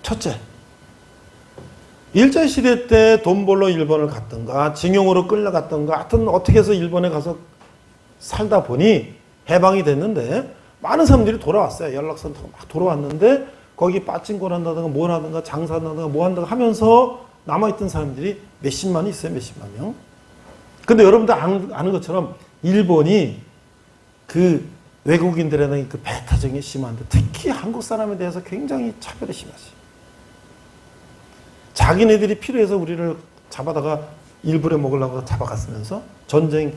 S2: 첫째. 일제시대 때 돈 벌러 일본을 갔던가 징용으로 끌려갔던가 하여튼 어떻게 해서 일본에 가서 살다 보니 해방이 됐는데 많은 사람들이 돌아왔어요. 연락선 타고 막 돌아왔는데 거기 빠찡걸 한다든가 뭘 하든가 장사한다든가 뭐 한다든가 하면서 남아있던 사람들이 몇십만이 있어요. 몇십만 명. 근데 여러분들 아는 것처럼 일본이 그 외국인들에 대한 그 배타적인 심한데 특히 한국 사람에 대해서 굉장히 차별이 심하지. 자기네들이 필요해서 우리를 잡아다가 일부러 먹으려고 잡아갔으면서 전쟁에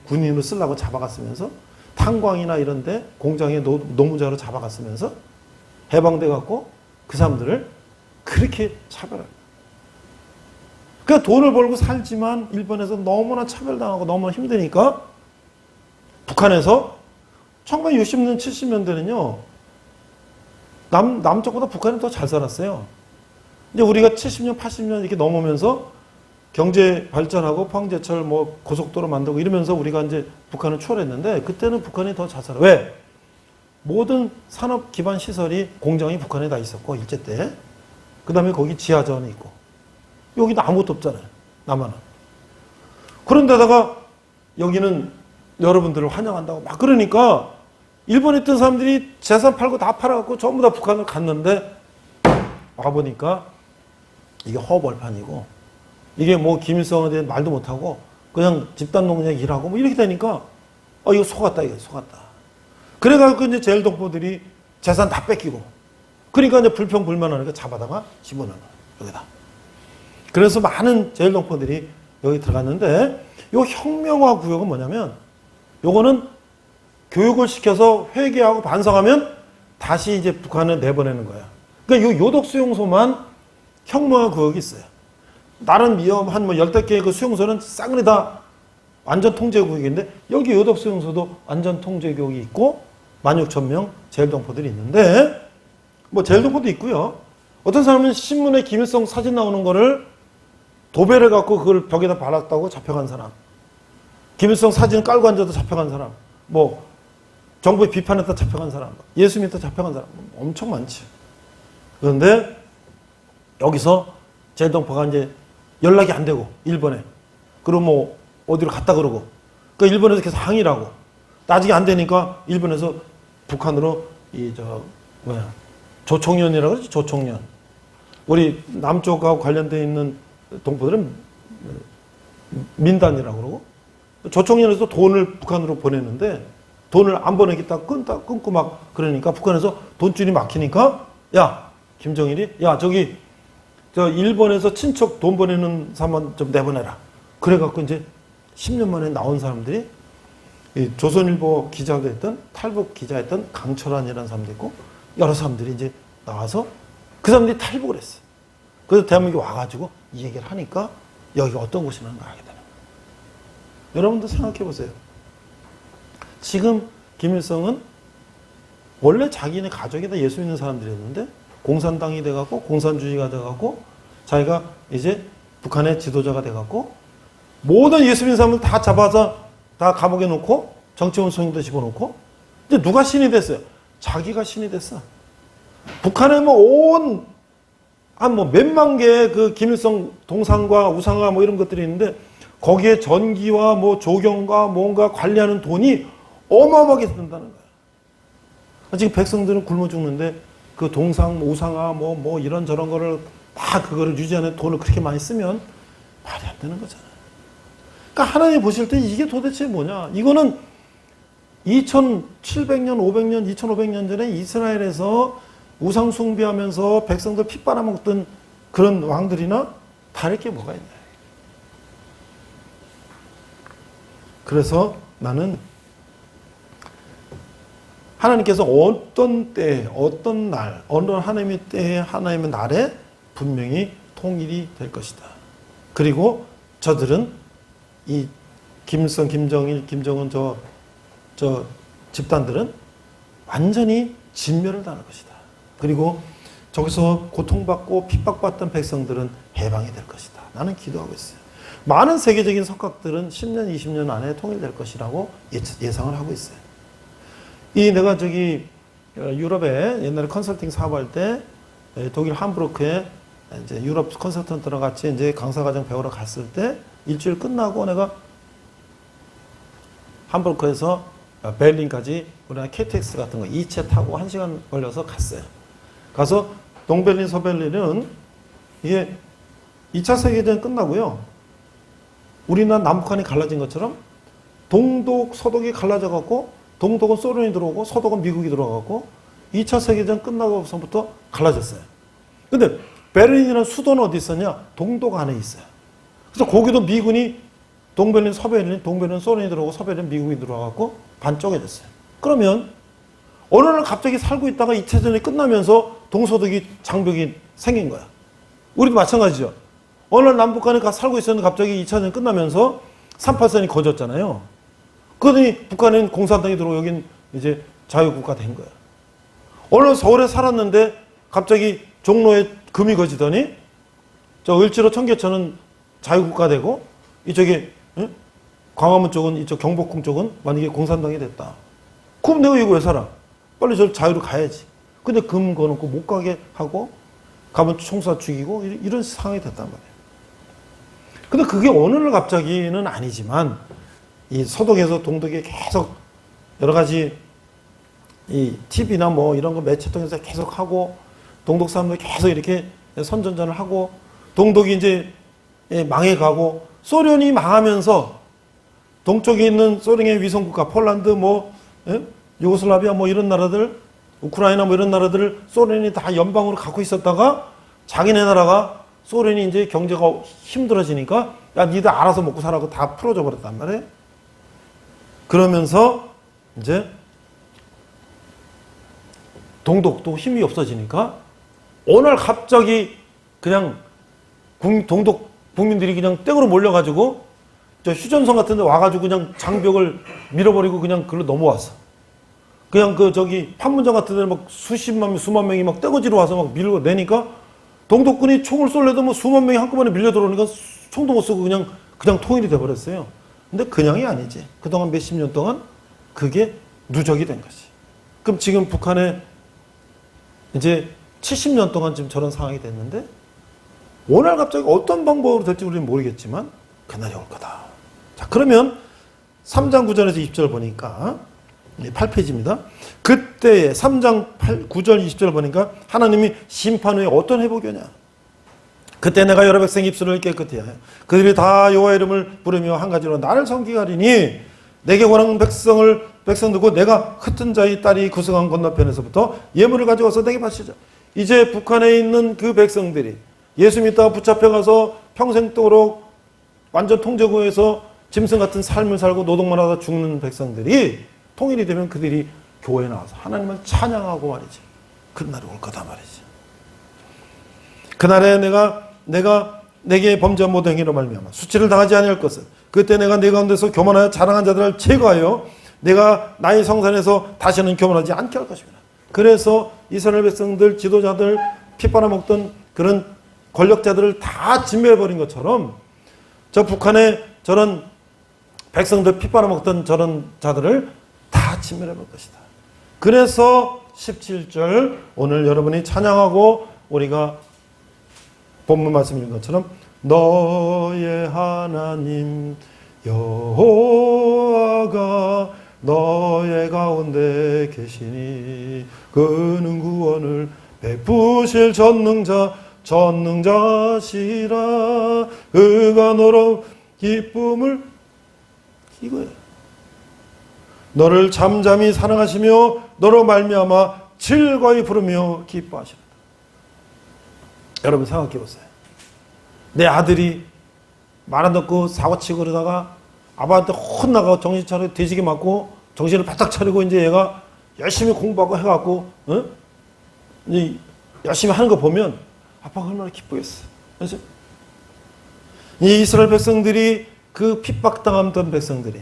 S2: 군인으로 쓰려고 잡아갔으면서 탄광이나 이런 데 공장에 노무자로 잡아갔으면서 해방돼 갖고 그 사람들을 그렇게 차별해요. 그러니까 돈을 벌고 살지만 일본에서 너무나 차별당하고 너무나 힘드니까 북한에서 1960년, 70년대는요, 남쪽보다 북한이 더 잘 살았어요. 이제 우리가 70년, 80년 이렇게 넘으면서 경제 발전하고 포항제철 뭐 고속도로 만들고 이러면서 우리가 이제 북한을 추월했는데 그때는 북한이 더 잘 살아. 왜? 모든 산업 기반 시설이 공장이 북한에 다 있었고, 일제 때. 그 다음에 거기 지하자원이 있고. 여기는 아무것도 없잖아요. 남한은. 그런데다가 여기는 여러분들을 환영한다고 막 그러니까 일본에 있던 사람들이 재산 팔고 다 팔아갖고 전부 다 북한을 갔는데 와보니까 이게 허벌판이고 이게 뭐 김일성에 대해 말도 못하고 그냥 집단농장 일하고 뭐 이렇게 되니까 이거 속았다 이거 속았다. 그래가지고 이제 제일동포들이 재산 다 뺏기고 그러니까 이제 불평불만하니까 잡아다가 집어넣는 거예요. 여기다. 그래서 많은 제일동포들이 여기 들어갔는데 요 혁명화 구역은 뭐냐면 요거는 교육을 시켜서 회개하고 반성하면 다시 이제 북한을 내보내는 거야. 그러니까 요 요독 수용소만 혁명화 구역이 있어요. 다른 한 뭐 10개의 그 수용소는 쌍리 다 완전 통제 구역인데 여기 요독 수용소도 완전 통제 구역이 있고 16,000명 제일동포들이 있는데 뭐 제일동포도 있고요. 어떤 사람은 신문에 김일성 사진 나오는 거를 도배를 갖고 그걸 벽에다 발랐다고 잡혀간 사람. 김일성 사진 깔고 앉아도 잡혀간 사람. 뭐 정부의 비판에다 잡혀간 사람, 예수 믿다 잡혀간 사람 엄청 많지. 그런데 여기서 제일동포가 이제 연락이 안 되고 일본에, 그리고 뭐 어디로 갔다 그러고, 그 일본에서 계속 항의를 하고, 나중에 안 되니까 일본에서 북한으로 조총련이라고 그러지, 조총련. 우리 남쪽하고 관련되어 있는 동포들은 민단이라고 그러고, 조총련에서 돈을 북한으로 보냈는데 돈을 안 보내겠다 끊고 막 그러니까 북한에서 돈줄이 막히니까, 야 김정일이, 야 저기 저 일본에서 친척 돈 보내는 사람 좀 내보내라. 그래갖고 이제 10년 만에 나온 사람들이 이 조선일보 기자도 했던, 탈북 기자였던 강철환이라는 사람도 있고, 여러 사람들이 이제 나와서 그 사람들이 탈북을 했어요. 그래서 대한민국에 와가지고 이 얘기를 하니까 여기가 어떤 곳이라는 걸 알게 되는 거예요. 여러분도 생각해 보세요. 지금 김일성은 원래 자기네 가족이 다 예수 믿는 사람들이었는데 공산당이 돼갖고 공산주의가 돼갖고 자기가 이제 북한의 지도자가 돼갖고 모든 예수 믿는 사람들 다 잡아서 다 감옥에 놓고 정치원 소행도 집어넣고 이제 누가 신이 됐어요? 자기가 신이 됐어. 북한에 뭐 몇만 개의 그 김일성 동상과 우상화 뭐 이런 것들이 있는데 거기에 전기와 뭐 조경과 뭔가 관리하는 돈이 어마어마하게 든다는 거야. 지금 백성들은 굶어 죽는데 그 동상, 우상화 뭐 이런 저런 거를 다 그거를 유지하는 돈을 그렇게 많이 쓰면 말이 안 되는 거잖아요. 그러니까 하나님 보실 때 이게 도대체 뭐냐? 이거는 2700년, 500년, 2500년 전에 이스라엘에서 우상 숭배하면서 백성들 피 빨아먹던 그런 왕들이나 다를 게 뭐가 있나요? 그래서 나는 하나님께서 어떤 때, 어떤 날, 어느 하나님의 때에, 하나님의 날에 분명히 통일이 될 것이다. 그리고 저들은 이 김일성, 김정일, 김정은 저 집단들은 완전히 진멸을 당할 것이다. 그리고 저기서 고통받고 핍박받던 백성들은 해방이 될 것이다. 나는 기도하고 있어요. 많은 세계적인 석학들은 10년, 20년 안에 통일될 것이라고 예상을 하고 있어요. 내가 저기 유럽에 옛날에 컨설팅 사업할 때 독일 함부르크에 이제 유럽 컨설턴트랑 같이 이제 강사과정 배우러 갔을 때 일주일 끝나고 내가 함부르크에서 베를린까지 우리나라 KTX 같은 거 2차 타고 1시간 걸려서 갔어요. 가서 동베를린, 서베를린은 이게 2차 세계대전 끝나고요. 우리나라 남북한이 갈라진 것처럼 동독, 서독이 갈라져 갖고 동독은 소련이 들어오고 서독은 미국이 들어가고 2차 세계대전 끝나고서부터 갈라졌어요. 근데 베를린이라는 수도는 어디 있었냐? 동독 안에 있어요. 그래서 거기도 미군이 동베를린, 서베를린, 동베를린 소련이 들어오고 서베를린 미국이 들어가고 반쪽해졌어요. 그러면 어느 날 갑자기 살고 있다가 2차 대전이 끝나면서 동서독이 장벽이 생긴 거야. 우리도 마찬가지죠. 어느 날 남북한에 살고 있었는데 갑자기 2차 대전 끝나면서 38선이 거졌잖아요. 그러더니 북한은 공산당이 들어오고 여긴 이제 자유국가 된 거야. 어느 날 서울에 살았는데 갑자기 종로에 금이 거지더니 저 을지로 청계천은 자유국가 되고 이쪽에 광화문 쪽은 이쪽 경복궁 쪽은 만약에 공산당이 됐다. 그럼 내가 이거 왜 살아? 빨리 저 자유로 가야지. 근데 금 거놓고 못 가게 하고 가면 총사 죽이고 이런 상황이 됐단 말이에요. 근데 그게 어느 날 갑자기는 아니지만 이 서독에서 동독에 계속 여러 가지 이 TV나 뭐 이런 거 매체 통해서 계속 하고 동독 사람들 계속 이렇게 선전전을 하고 동독이 이제 망해가고 소련이 망하면서 동쪽에 있는 소련의 위성국가 폴란드 유고슬라비아 이런 나라들 우크라이나 이런 나라들을 소련이 다 연방으로 갖고 있었다가 자기네 나라가 소련이 이제 경제가 힘들어지니까 야 니들 알아서 먹고 살라고 다 풀어줘 버렸단 말이에요. 그러면서 이제 동독도 힘이 없어지니까 어느 날 갑자기 그냥 동독 국민들이 그냥 땡으로 몰려가지고 저 휴전선 같은 데 와가지고 그냥 장벽을 밀어버리고 그냥 글로 넘어왔어. 그냥 판문점 같은 데는 막 수십만 명, 수만 명이 막 떼거지로 와서 막 밀고 내니까 동독군이 총을 쏠래도 수만 명이 한꺼번에 밀려 들어오니까 총도 못 쏘고 그냥 통일이 돼버렸어요. 근데 그냥이 아니지. 그동안 몇십 년 동안 그게
S4: 누적이 된 것이. 그럼 지금 북한에 이제 70년 동안 지금 저런 상황이 됐는데 오늘 갑자기 어떤 방법으로 될지 우리는 모르겠지만 그날이 올 거다. 자, 그러면 3장 9절에서 20절 보니까 8페이지입니다. 그때에 3장 9절 20절 보니까 하나님이 심판 후에 어떤 회복이 오냐. 그때 내가 여러 백성 입술을 깨끗히 하여 그들이 다 여호와 이름을 부르며 한 가지로 나를 섬기게 하리니 내게 권한 백성들고 내가 흩은 자의 딸이 구성한 건너편에서부터 예물을 가져와서 내게 바치자. 이제 북한에 있는 그 백성들이 예수 믿다가 붙잡혀가서 평생도록 완전 통제구에서 짐승 같은 삶을 살고 노동만 하다 죽는 백성들이 통일이 되면 그들이 교회에 나와서 하나님을 찬양하고 말이지. 그날이 올 거다 말이지. 그날에 내가 내게 범죄한 모든 행위로 말미암아 수치를 당하지 아니할 것은 그때 내가 네 가운데서 교만하여 자랑한 자들을 제거하여 내가 나의 성산에서 다시는 교만하지 않게 할 것입니다. 그래서 이스라엘 백성들 지도자들 피 빨아먹던 그런 권력자들을 다 진멸해버린 것처럼 저 북한의 저런 백성들 피 빨아먹던 저런 자들을 다 진멸해볼 것이다. 그래서 17절 오늘 여러분이 찬양하고 우리가 본문 말씀인 것처럼 너의 하나님 여호와가 너의 가운데 계시니 그는 구원을 베푸실 전능자시라 그가 너로 기쁨을 이거예요. 너를 잠잠히 사랑하시며 너로 말미암아 즐거이 부르며 기뻐하시라. 여러분 생각해 보세요. 내 아들이 말 안 듣고 사고치고 그러다가 아빠한테 혼나가 정신 차리고 돼지게 맞고 정신을 바짝 차리고 이제 얘가 열심히 공부하고 해갖고 이제 열심히 하는 거 보면 아빠가 얼마나 기쁘겠어. 그래서 이 이스라엘 백성들이 그 핍박당했던 백성들이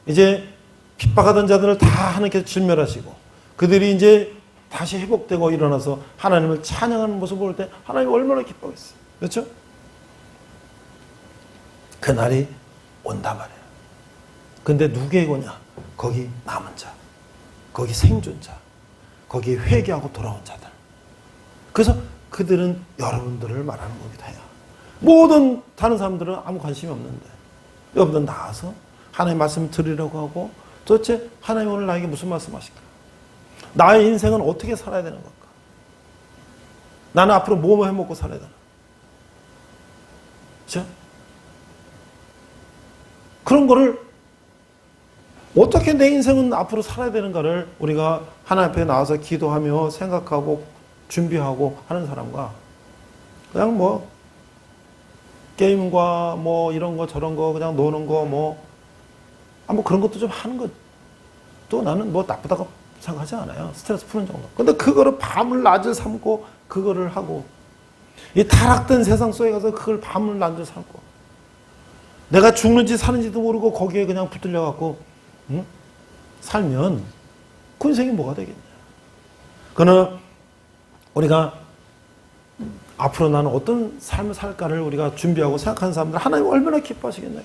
S4: 이제 핍박하던 자들을 다 하나님께서 진멸하시고 그들이 이제 다시 회복되고 일어나서 하나님을 찬양하는 모습을 볼 때 하나님이 얼마나 기뻐하겠어요. 그렇죠? 그날이 온단 말이에요. 근데 누구에게 오냐? 거기 남은 자, 거기 생존자, 거기 회개하고 돌아온 자들. 그래서 그들은 여러분들을 말하는 겁니다. 모든 다른 사람들은 아무 관심이 없는데 여러분들 나와서 하나님의 말씀을 들으려고 하고 도대체 하나님 오늘 나에게 무슨 말씀하실까? 나의 인생은 어떻게 살아야 되는 걸까? 나는 앞으로 뭐 해먹고 살아야 되나? 그렇죠? 그런 거를 어떻게 내 인생은 앞으로 살아야 되는가를 우리가 하나님 앞에 나와서 기도하며 생각하고 준비하고 하는 사람과 그냥 뭐 게임과 뭐 이런 거 저런 거 그냥 노는 거 뭐 그런 것도 좀 하는 것도 나는 뭐 나쁘다고 생각하지 않아요. 스트레스 푸는 정도. 근데 그거를 밤을 낮을 삼고 그거를 하고 이 타락된 세상 속에 가서 그걸 밤을 낮을 삼고 내가 죽는지 사는지도 모르고 거기에 그냥 붙들려 갖고 살면 그 인생이 뭐가 되겠냐. 그러나 우리가 앞으로 나는 어떤 삶을 살까를 우리가 준비하고 생각하는 사람들 하나님 얼마나 기뻐하시겠냐.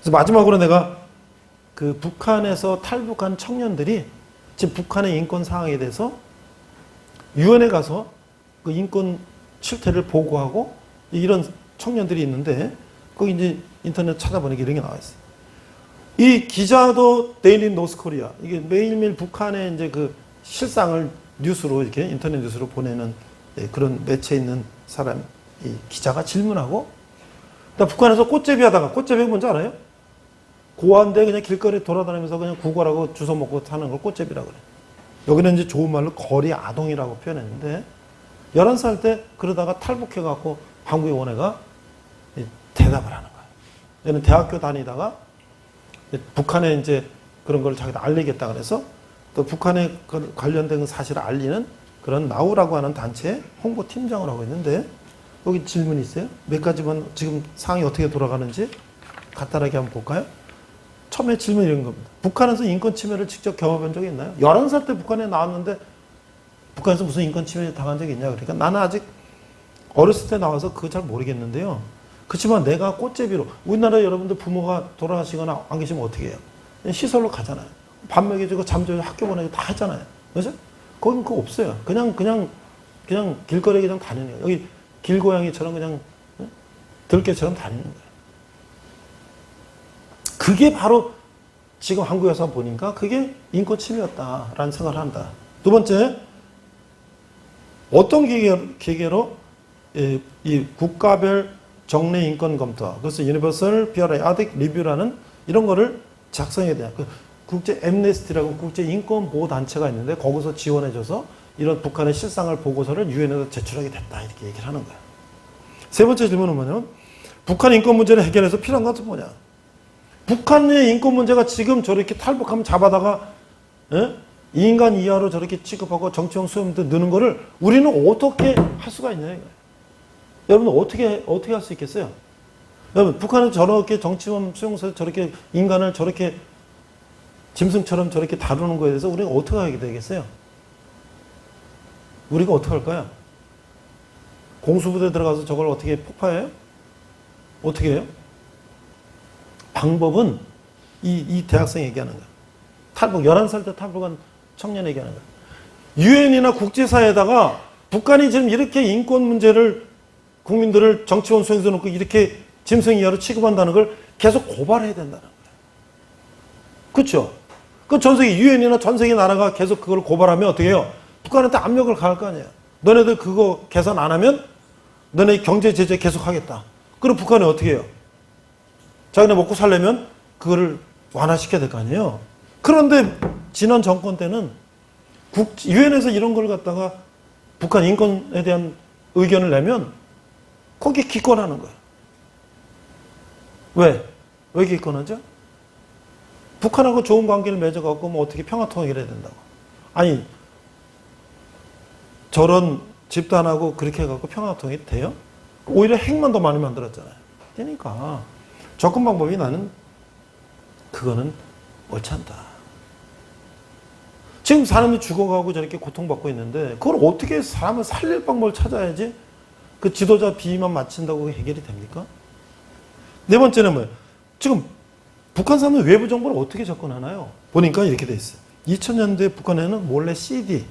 S4: 그래서 마지막으로 내가 그 북한에서 탈북한 청년들이 지금 북한의 인권 상황에 대해서 유엔에 가서 그 인권 실태를 보고하고 이런 청년들이 있는데 거기 이제 인터넷 찾아보니까 이런 게 나와 있어요. 이 기자도 데일리 노스코리아 이게 매일매일 북한의 이제 그 실상을 뉴스로 이렇게 인터넷 뉴스로 보내는 그런 매체에 있는 사람 이 기자가 질문하고 북한에서 꽃제비 하다가 꽃제비 뭔지 알아요? 고아인데 그냥 길거리 돌아다니면서 그냥 구걸하고 주워 먹고 사는 걸 꽃제비라고 그래. 여기는 이제 좋은 말로 거리 아동이라고 표현했는데 11살 때 그러다가 탈북해갖고 한국에 온 애가 대답을 하는 거야. 얘는 대학교 다니다가 북한에 이제 그런 걸 자기도 알리겠다 그래서 또 북한에 관련된 사실을 알리는 그런 나우라고 하는 단체의 홍보팀장을 하고 있는데 여기 질문이 있어요. 몇 가지만 지금 상황이 어떻게 돌아가는지 간단하게 한번 볼까요? 처음에 질문이 이런 겁니다. 북한에서 인권 침해를 직접 경험한 적이 있나요? 11살 때 북한에 나왔는데 북한에서 무슨 인권 침해 당한 적이 있냐? 그러니까 나는 아직 어렸을 때 나와서 그거 잘 모르겠는데요. 그렇지만 내가 꽃제비로 우리나라 여러분들 부모가 돌아가시거나 안 계시면 어떻게 해요? 시설로 가잖아요. 밥 먹여주고 잠 줘주고 학교 보내고 다 했잖아요. 그죠? 거긴 그거 없어요. 그냥 길거리에 그냥 다니는 거예요. 여기 길고양이처럼 그냥 들개처럼 다니는 거예요. 그게 바로 지금 한국에서 보니까 그게 인권 침해였다라는 생각을 한다. 두 번째, 어떤 계계로 이 국가별 정례 인권 검토, 그래서 Universal Periodic Review라는 이런 거를 작성해야 돼요. 그 국제 엠네스티라고 국제 인권 보호 단체가 있는데 거기서 지원해줘서 이런 북한의 실상을 보고서를 유엔에서 제출하게 됐다 이렇게 얘기를 하는 거예요. 세 번째 질문은 뭐냐면 북한 인권 문제를 해결해서 필요한 것은 뭐냐? 북한의 인권 문제가 지금 저렇게 탈북하면 잡아다가 인간 이하로 저렇게 취급하고 정치형 수용도 느는 거를 우리는 어떻게 할 수가 있냐 이거예요. 여러분 어떻게 할 수 있겠어요? 여러분 북한은 저렇게 정치범 수용소에서 저렇게 인간을 저렇게 짐승처럼 저렇게 다루는 거에 대해서 우리가 어떻게 하게 되겠어요? 우리가 어떻게 할까요? 공수부대 들어가서 저걸 어떻게 폭파해요? 어떻게 해요? 방법은 이 대학생 얘기하는 거예요. 탈북 11살 때 탈북한 청년 얘기하는 거예요. 유엔이나 국제사회에다가 북한이 지금 이렇게 인권 문제를 국민들을 정치원 수용소 놓고 이렇게 짐승 이하로 취급한다는 걸 계속 고발해야 된다는 거예요. 그렇죠? 그 전 세계 유엔이나 전 세계 나라가 계속 그걸 고발하면 어떻게 해요? 북한한테 압력을 가할 거 아니에요. 너네들 그거 개선 안 하면 너네 경제 제재 계속 하겠다. 그럼 북한이 어떻게 해요? 자기네 먹고 살려면 그거를 완화시켜야 될 거 아니에요. 그런데 지난 정권 때는 유엔에서 이런 걸 갖다가 북한 인권에 대한 의견을 내면 거기에 기권하는 거예요. 왜? 왜 기권하죠? 북한하고 좋은 관계를 맺어갖고 뭐 어떻게 평화통일을 해야 된다고. 아니 저런 집단하고 그렇게 해갖고 평화통일이 돼요? 오히려 핵만 더 많이 만들었잖아요. 그러니까 접근 방법이 나는 그거는 옳지 않다. 지금 사람이 죽어가고 저렇게 고통받고 있는데 그걸 어떻게 사람을 살릴 방법을 찾아야지 그 지도자 비위만 맞춘다고 해결이 됩니까? 네 번째는 뭐예요? 지금 북한 사람은 외부 정보를 어떻게 접근하나요? 보니까 이렇게 돼 있어요. 2000년대 북한에는 몰래 CD,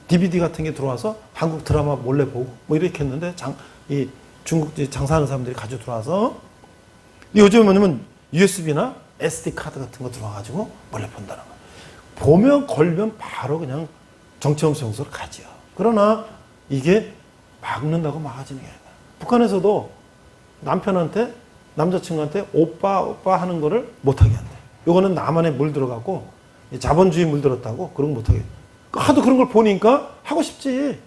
S4: DVD 같은 게 들어와서 한국 드라마 몰래 보고 뭐 이렇게 했는데 이 중국 장사하는 사람들이 가지고 들어와서 요즘은 뭐냐면 USB나 SD 카드 같은 거 들어와가지고 몰래 본다는 거예요. 보면 걸면 바로 그냥 정치범 수용소로 가죠. 그러나 이게 막는다고 막아지는 게 아니라 북한에서도 남편한테 남자친구한테 오빠 하는 거를 못하게 한대. 요거는 나만의 물 들어가고 자본주의 물 들었다고 그런 거 못하게. 하도 그런 걸 보니까 하고 싶지.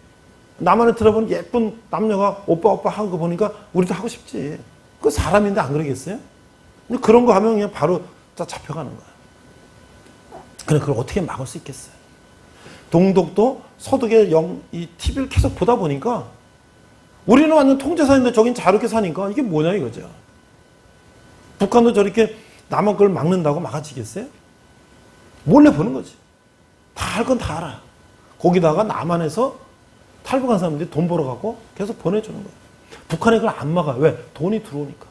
S4: 나만의 들어본 예쁜 남녀가 오빠 하는 거 보니까 우리도 하고 싶지. 그 사람인데 안 그러겠어요? 근데 그런 거 하면 그냥 바로 잡혀가는 거야. 그래 그걸 어떻게 막을 수 있겠어요? 동독도 서독에 이 TV를 계속 보다 보니까 우리는 완전 통제사인데 저긴 자유롭게 사니까 이게 뭐냐 이거죠. 북한도 저렇게 남한 걸 막는다고 막아지겠어요? 몰래 보는 거지. 다 할 건 다 알아. 거기다가 남한에서 탈북한 사람들이 돈 벌어갖고 계속 보내주는 거예요. 북한이 그걸 안 막아. 왜? 돈이 들어오니까.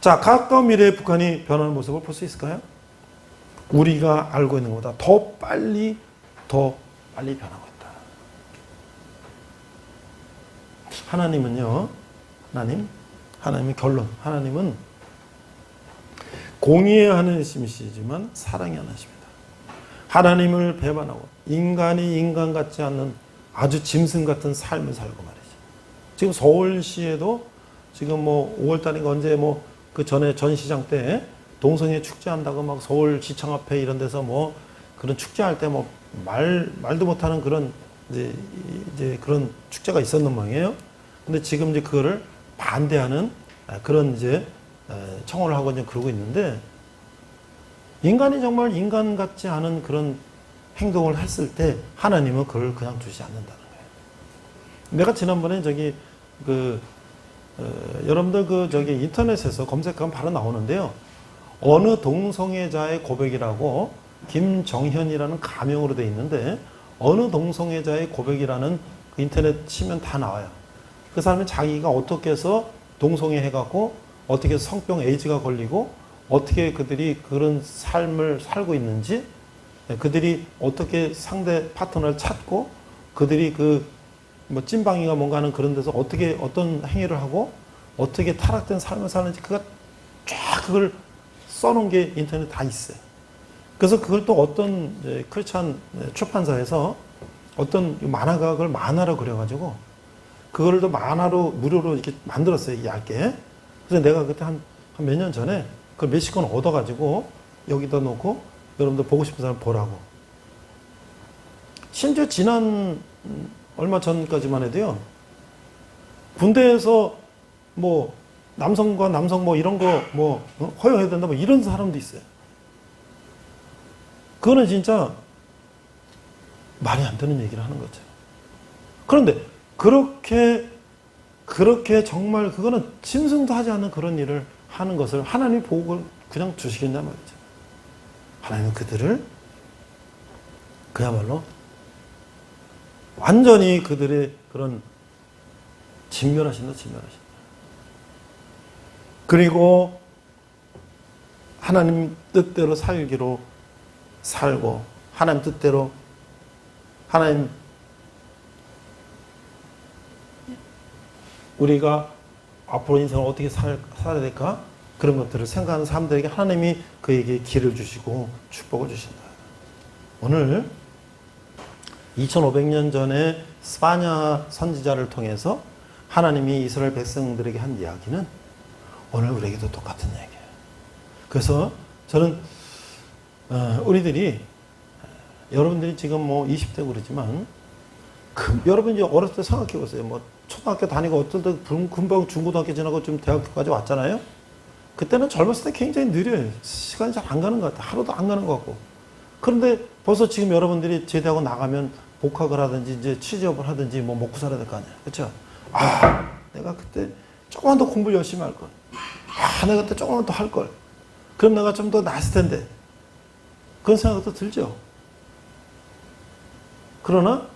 S4: 자, 가까운 미래에 북한이 변하는 모습을 볼 수 있을까요? 우리가 알고 있는 것보다 더 빨리 변하고 있다. 하나님은요, 하나님의 결론. 하나님은 공의의 하나님이시지만 사랑의 하나님입니다. 하나님을 배반하고 인간이 인간 같지 않는 아주 짐승 같은 삶을 살고 말이죠. 지금 서울시에도 지금 뭐 5월달인가 언제 뭐 그 전에 전시장 때 동성애 축제한다고 막 서울시청 앞에 이런 데서 뭐 그런 축제할 때 뭐 말도 못하는 그런 이제 그런 축제가 있었는 모양이에요. 근데 지금 이제 그거를 반대하는 그런 이제 청원을 하고 이제 그러고 있는데 인간이 정말 인간 같지 않은 그런 행동을 했을 때 하나님은 그걸 그냥 두지 않는다는 거예요. 내가 지난번에 여러분들 인터넷에서 검색하면 바로 나오는데요. 어느 동성애자의 고백이라고 김정현이라는 가명으로 돼 있는데 어느 동성애자의 고백이라는 그 인터넷 치면 다 나와요. 그 사람이 자기가 어떻게 해서 동성애 해갖고 어떻게 해서 성병 에이즈가 걸리고 어떻게 그들이 그런 삶을 살고 있는지, 그들이 어떻게 상대 파트너를 찾고, 그들이 뭐 찐방이가 뭔가 하는 그런 데서 어떻게 어떤 행위를 하고 어떻게 타락된 삶을 사는지 그가 쫙 그걸 써놓은 게 인터넷에 다 있어요. 그래서 그걸 또 어떤 크리스찬 출판사에서 어떤 만화가 그걸 만화로 그려가지고 그거를 또 만화로 무료로 이렇게 만들었어요. 얇게. 그래서 내가 그때 한 몇 년 전에 그걸 몇십 권 얻어가지고 여기다 놓고 여러분들 보고 싶은 사람 보라고. 심지어 지난 얼마 전까지만 해도요. 군대에서 뭐 남성과 남성 뭐 이런 거 뭐 허용해야 된다 뭐 이런 사람도 있어요. 그거는 진짜 말이 안 되는 얘기를 하는 거죠. 그런데 그렇게 정말 그거는 짐승도 하지 않는 그런 일을 하는 것을 하나님이 보고 그냥 주시겠냐 말이죠. 하나님은 그들을 그야말로 완전히 그들의 그런 진멸하신다. 그리고 하나님 뜻대로 살기로 살고 하나님 뜻대로 하나님 우리가 앞으로 인생을 어떻게 살아야 될까? 그런 것들을 생각하는 사람들에게 하나님이 그에게 길을 주시고 축복을 주신다. 오늘 2500년 전에 스파냐 선지자를 통해서 하나님이 이스라엘 백성들에게 한 이야기는 오늘 우리에게도 똑같은 이야기예요. 그래서 저는 우리들이 여러분들이 지금 뭐 20대고 그러지만 여러분 이제 어렸을 때 생각해 보세요. 뭐 초등학교 다니고 어떨 때 금방 중고등학교 지나고 좀 대학교까지 왔잖아요. 그때는 젊었을 때 굉장히 느려요. 시간이 잘 안 가는 것 같아요. 하루도 안 가는 것 같고. 그런데 벌써 지금 여러분들이 제대하고 나가면 복학을 하든지 이제 취업을 하든지 뭐 먹고 살아야 될 거 아니에요. 그렇죠? 아, 내가 그때 조금만 더 공부를 열심히 할 걸. 아, 내가 그때 조금만 더 할 걸. 그럼 내가 좀 더 나았을 텐데. 그런 생각도 들죠. 그러나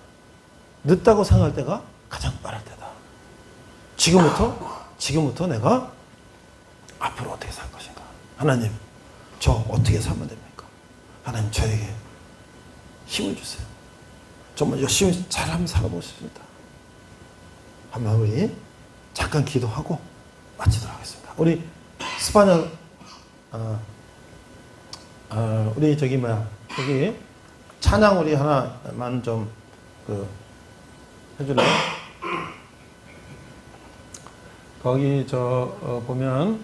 S4: 늦다고 생각할 때가 가장 빠를 때다. 지금부터 내가 앞으로 어떻게 살 것인가. 하나님, 저 어떻게 살면 됩니까? 하나님, 저에게 힘을 주세요. 정말 열심히 잘 한번 살아보고 싶습니다. 한번 우리 잠깐 기도하고 마치도록 하겠습니다. 우리 스파냐 우리 여기 찬양 우리 하나만 좀 해줄래요? 거기 보면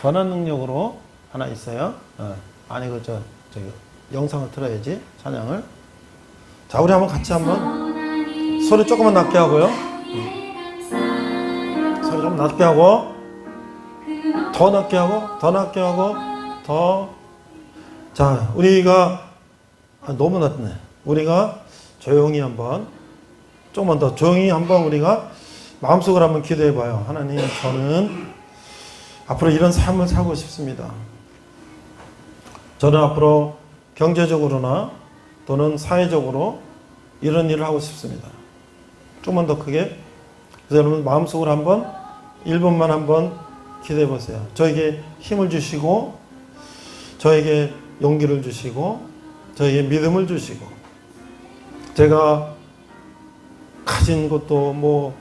S4: 선한 능력으로 하나 있어요. 아니 저기 영상을 틀어야지 찬양을. 자, 우리 같이 한번 소리 조금만 낮게 하고요. 소리 좀 낮게 하고 더 낮게 하고 더. 자, 우리가 너무 낮네. 우리가 조용히 한번 조금만 더 조용히 한번 우리가 마음속으로 한번 기도해 봐요. 하나님, 저는 앞으로 이런 삶을 살고 싶습니다. 저는 앞으로 경제적으로나 또는 사회적으로 이런 일을 하고 싶습니다. 조금만 더 크게. 그래서 여러분 마음속으로 한번 1분만 한번 기도해 보세요. 저에게 힘을 주시고 저에게 용기를 주시고 저에게 믿음을 주시고 제가 가진 것도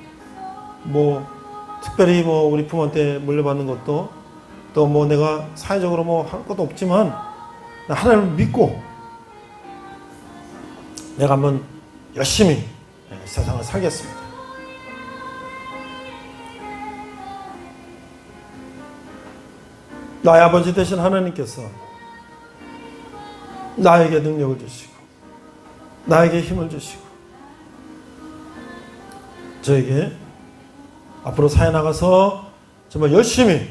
S4: 특별히 우리 부모한테 물려받는 것도 또 내가 사회적으로 할 것도 없지만 하나님을 믿고 내가 한번 열심히 세상을 살겠습니다. 나의 아버지 되신 하나님께서 나에게 능력을 주시고 나에게 힘을 주시고 저에게 앞으로 사회 나가서 정말 열심히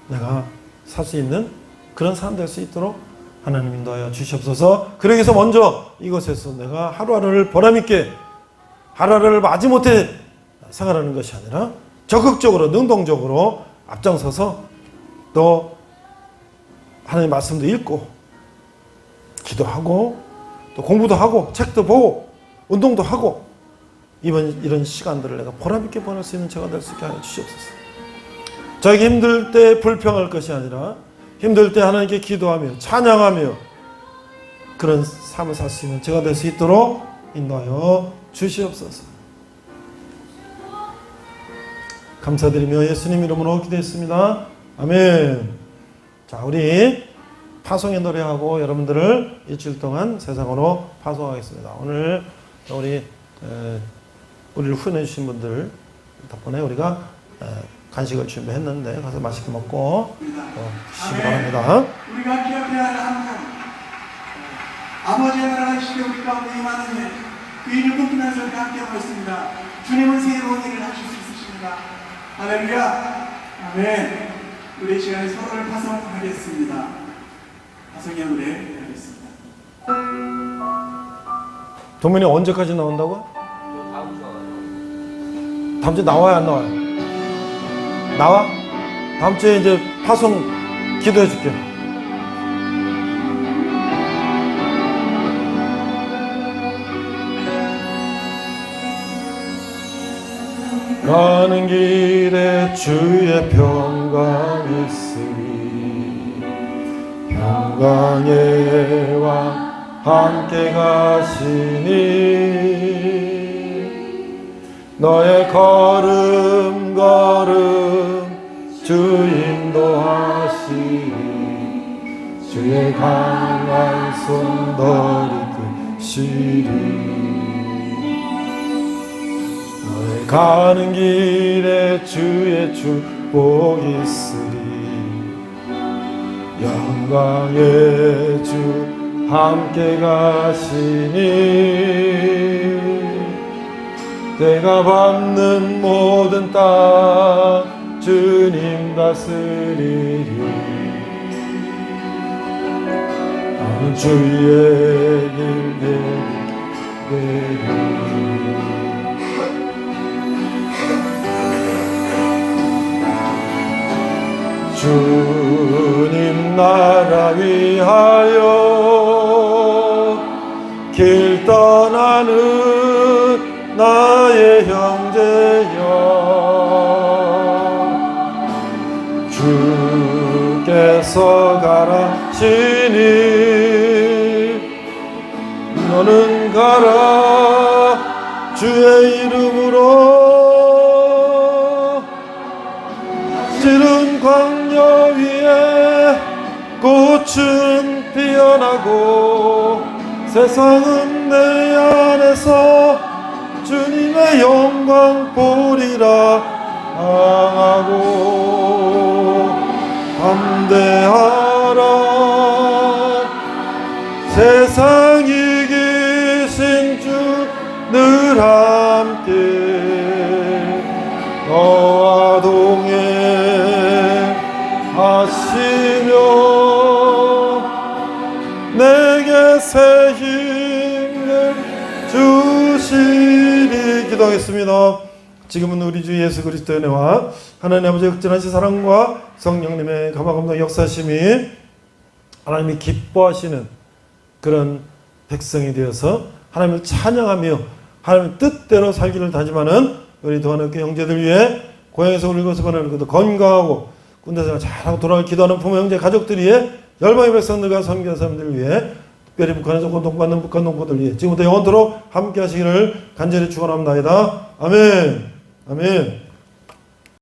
S4: 내가 살 수 있는 그런 사람 될 수 있도록 하나님 인도하여 주시옵소서. 그러기 위해서 먼저 이것에서 내가 하루하루를 보람있게 하루하루를 마지못해 생활하는 것이 아니라 적극적으로 능동적으로 앞장서서 또 하나님 말씀도 읽고 기도하고 또 공부도 하고 책도 보고 운동도 하고 이런 시간들을 내가 보람있게 보낼 수 있는 제가 될 수 있게 하여 주시옵소서. 저에게 힘들 때 불평할 것이 아니라 힘들 때 하나님께 기도하며 찬양하며 그런 삶을 살 수 있는 제가 될 수 있도록 인도하여 주시옵소서. 감사드리며 예수님 이름으로 기도했습니다. 아멘. 자, 우리 파송의 노래하고 여러분들을 일주일 동안 세상으로 파송하겠습니다. 오늘 우리를 후원해 주신 분들 덕분에 우리가 간식을 준비했는데 가서 맛있게 먹고 쉬시기 바랍니다.
S5: 우리가 기억해야 할 항상 아버지의 나라가 시대 우리 가운데 임하는 일, 그 일을 꿈꾸면서 우리가 함께하고 있습니다. 주님은 새로운 일을 하실 수 있으십니다. 할렐루야. 아멘. 우리 이 시간에 서로를 파송하겠습니다. 파송의 노래 하겠습니다.
S4: 동민이 언제까지 나온다고? 다음 주에 나와요, 안 나와요? 나와? 다음 주에 이제 파송 기도해 줄게. 가는 길에 주의 평강이 있으니 평강의 왕 함께 가시니 너의 걸음 주 인도하시니 주의 강한 손 너를 드시리 너의 가는 길에 주의 축복이 있으리 영광의 주 함께 가시니 내가 밟는 모든 땅 주님 다스리리 나는 주의 길 내리 주님 나라 위하여 길 떠나는 나의 형제여 주께서 가라시니 너는 가라 주의 이름으로 찌른 광야 위에 꽃은 피어나고 세상은 내 안에서 주님의 영광 보리라 항하고 담대하라 세상 이기신 주 늘 함께 너와 동행하시며 내게 새 힘을 주시리 기도하겠습니다. 지금은 우리 주 예수 그리스도의 은혜와 하나님 아버지의 극진하신 사랑과 성령님의 감화감동 역사심이 하나님이 기뻐하시는 그런 백성이 되어서 하나님을 찬양하며 하나님의 뜻대로 살기를 다짐하는 우리 도안학교 형제들 위해 고향에서 우리 곳에 보내는 것도 건강하고 군대생활 잘하고 돌아갈 기도하는 부모 형제 가족들 위해 열방의 백성들과 섬기는 사람들을 위해 특별히 북한에서 고통받는 북한 동포들 위해 지금부터 영원토록 함께 하시기를 간절히 축원합니다. 아멘. 아멘.